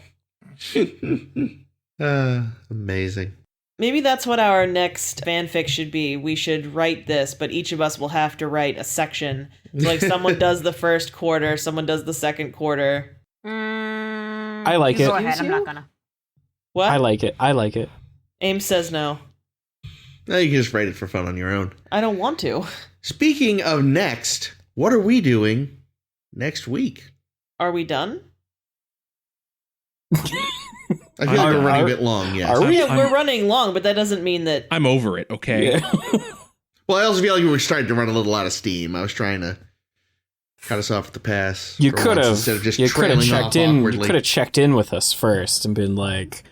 Amazing. Maybe that's what our next fanfic should be. We should write this, but each of us will have to write a section. So, like, someone does the first quarter, someone does the second quarter. I like it. Go ahead, I'm not gonna. What? I like it. Ames says no. No, you can just write it for fun on your own. I don't want to. Speaking of next, what are we doing next week? Are we done? I feel like we're running a bit long, yes. Are we? Yeah, we're running long, but that doesn't mean that... I'm over it, okay? Yeah. Well, I also feel like we were starting to run a little out of steam. I was trying to cut us off at the pass. You could have. Instead of just You could have trailing checked off in. awkwardly. You could have checked in with us first and been like,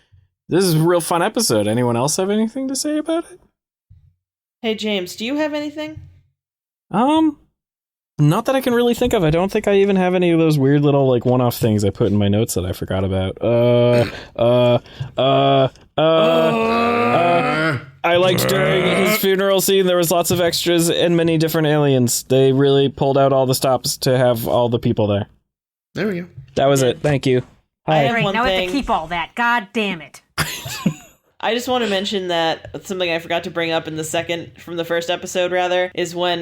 This is a real fun episode. Anyone else have anything to say about it? Hey, James, do you have anything? Not that I can really think of. I don't think I even have any of those weird little like one-off things I put in my notes that I forgot about. I liked during his funeral scene there was lots of extras and many different aliens. They really pulled out all the stops to have all the people there. There we go. That was it. Thank you. I have Great, one now I thing. have to keep all that. God damn it. I just want to mention that something I forgot to bring up in the first episode, rather, is when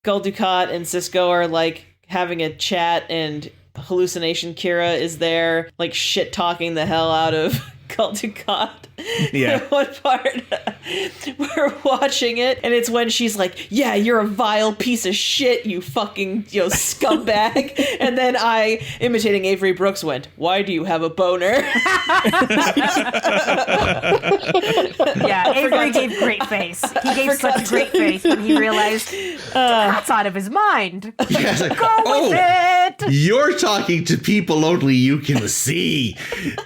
Dukat and Sisko are like having a chat and hallucination Kira is there, like shit talking the hell out of Dukat. Yeah. One part, we're watching it, and it's when she's like, "Yeah, you're a vile piece of shit, you fucking scumbag." And then I, imitating Avery Brooks, went, "Why do you have a boner?" Yeah, Avery gave great face. He gave such a great face when he realized that's out of his mind. Yeah, it's like, Go with it. You're talking to people only you can see.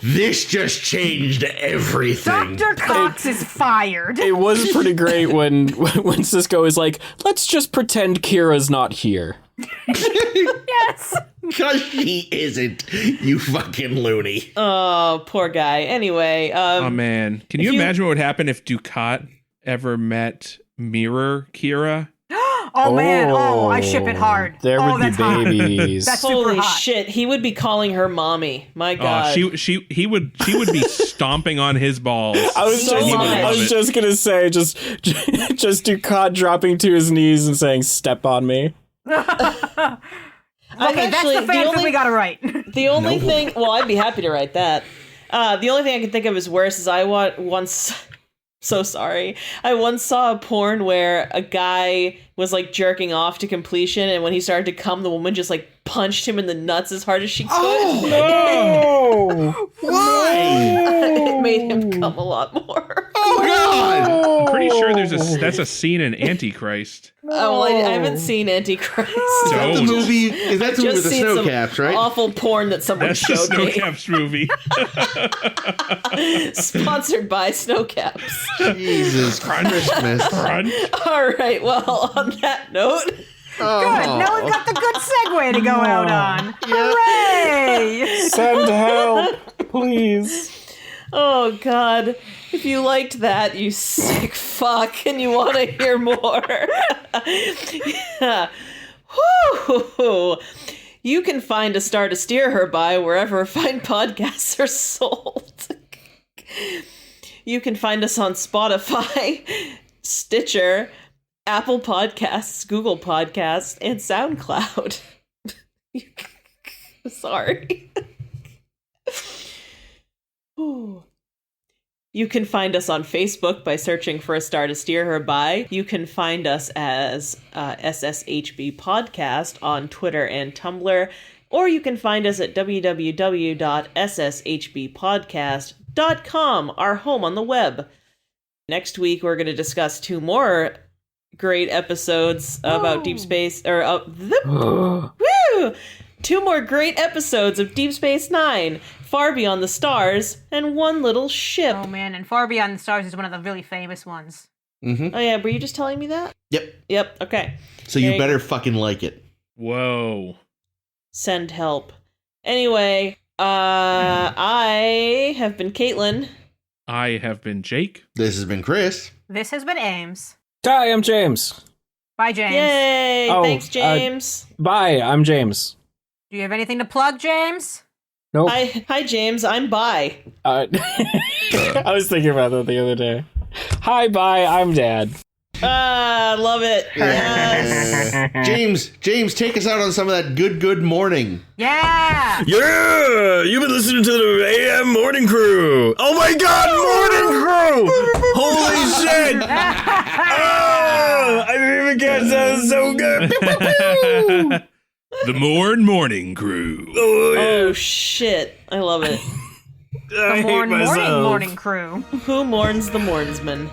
This just changed everything. Dr. Cox is fired. It was pretty great when Sisko is like, let's just pretend Kira's not here. Yes. Because she isn't, you fucking loony. Oh, poor guy. Anyway, Oh man, can you imagine what would happen if Dukat ever met Mirror Kira? Oh man, I ship it hard. There would be that's hot. babies. That's super holy hot. shit, he would be calling her mommy. My God. She would be stomping on his balls. I was So just, much. I was just gonna say, just Dukat dropping to his knees and saying, "Step on me." Okay, that's the fanfic we gotta write. The only thing, well, I'd be happy to write that. The only thing I can think of is worse is I once saw a porn where a guy was like jerking off to completion, and when he started to come, the woman just like punched him in the nuts as hard as she could. Oh no! Why? It made him come a lot more. Oh God! I'm pretty sure that's a scene in Antichrist. Oh, well, I haven't seen Antichrist. Is that the Don't. movie? Is that the movie with the seen snow some caps, right? Awful porn that someone That's the showed me. Snowcaps movie. Sponsored by Snowcaps. Jesus Christmas. Run. All right. Well, on that note, Good. Now we've got the good segue to go out on. Hooray! Send help, please. oh God, if you liked that, you sick fuck, and you want to hear more, yeah. Whew. You can find A Star to Steer Her By wherever fine podcasts are sold. You can find us on Spotify, Stitcher, Apple Podcasts, Google Podcasts, and SoundCloud. Sorry. You can find us on Facebook by searching for A Star to Steer Her By. You can find us as SSHB Podcast on Twitter and Tumblr. Or you can find us at www.sshbpodcast.com, our home on the web. Next week, we're going to discuss 2 more great episodes about Deep Space, woo! 2 more great episodes of Deep Space Nine, Far Beyond the Stars, and One Little Ship. Oh man, and Far Beyond the Stars is one of the really famous ones. Mm-hmm. Oh yeah, were you just telling me that? Yep. Okay. So you better fucking like it. Whoa. Send help. Anyway, I have been Caitlin. I have been Jake. This has been Chris. This has been Ames. Hi, I'm James. Bye, James. Yay! Oh, Thanks, James. Bye, I'm James. Do you have anything to plug, James? Nope. Hi, James. I'm bi. I was thinking about that the other day. Hi, bye, I'm Dad. Love it. Yes. James, take us out on some of that good morning. Yeah! Yeah! You've been listening to the AM Morning Crew! Oh my god, Morning Crew! Holy shit! Oh, I didn't even catch that. It's so good! The Morning Crew. Oh, yeah. Oh shit! I love it. I hate myself. Morning crew. Who mourns the Mournsman?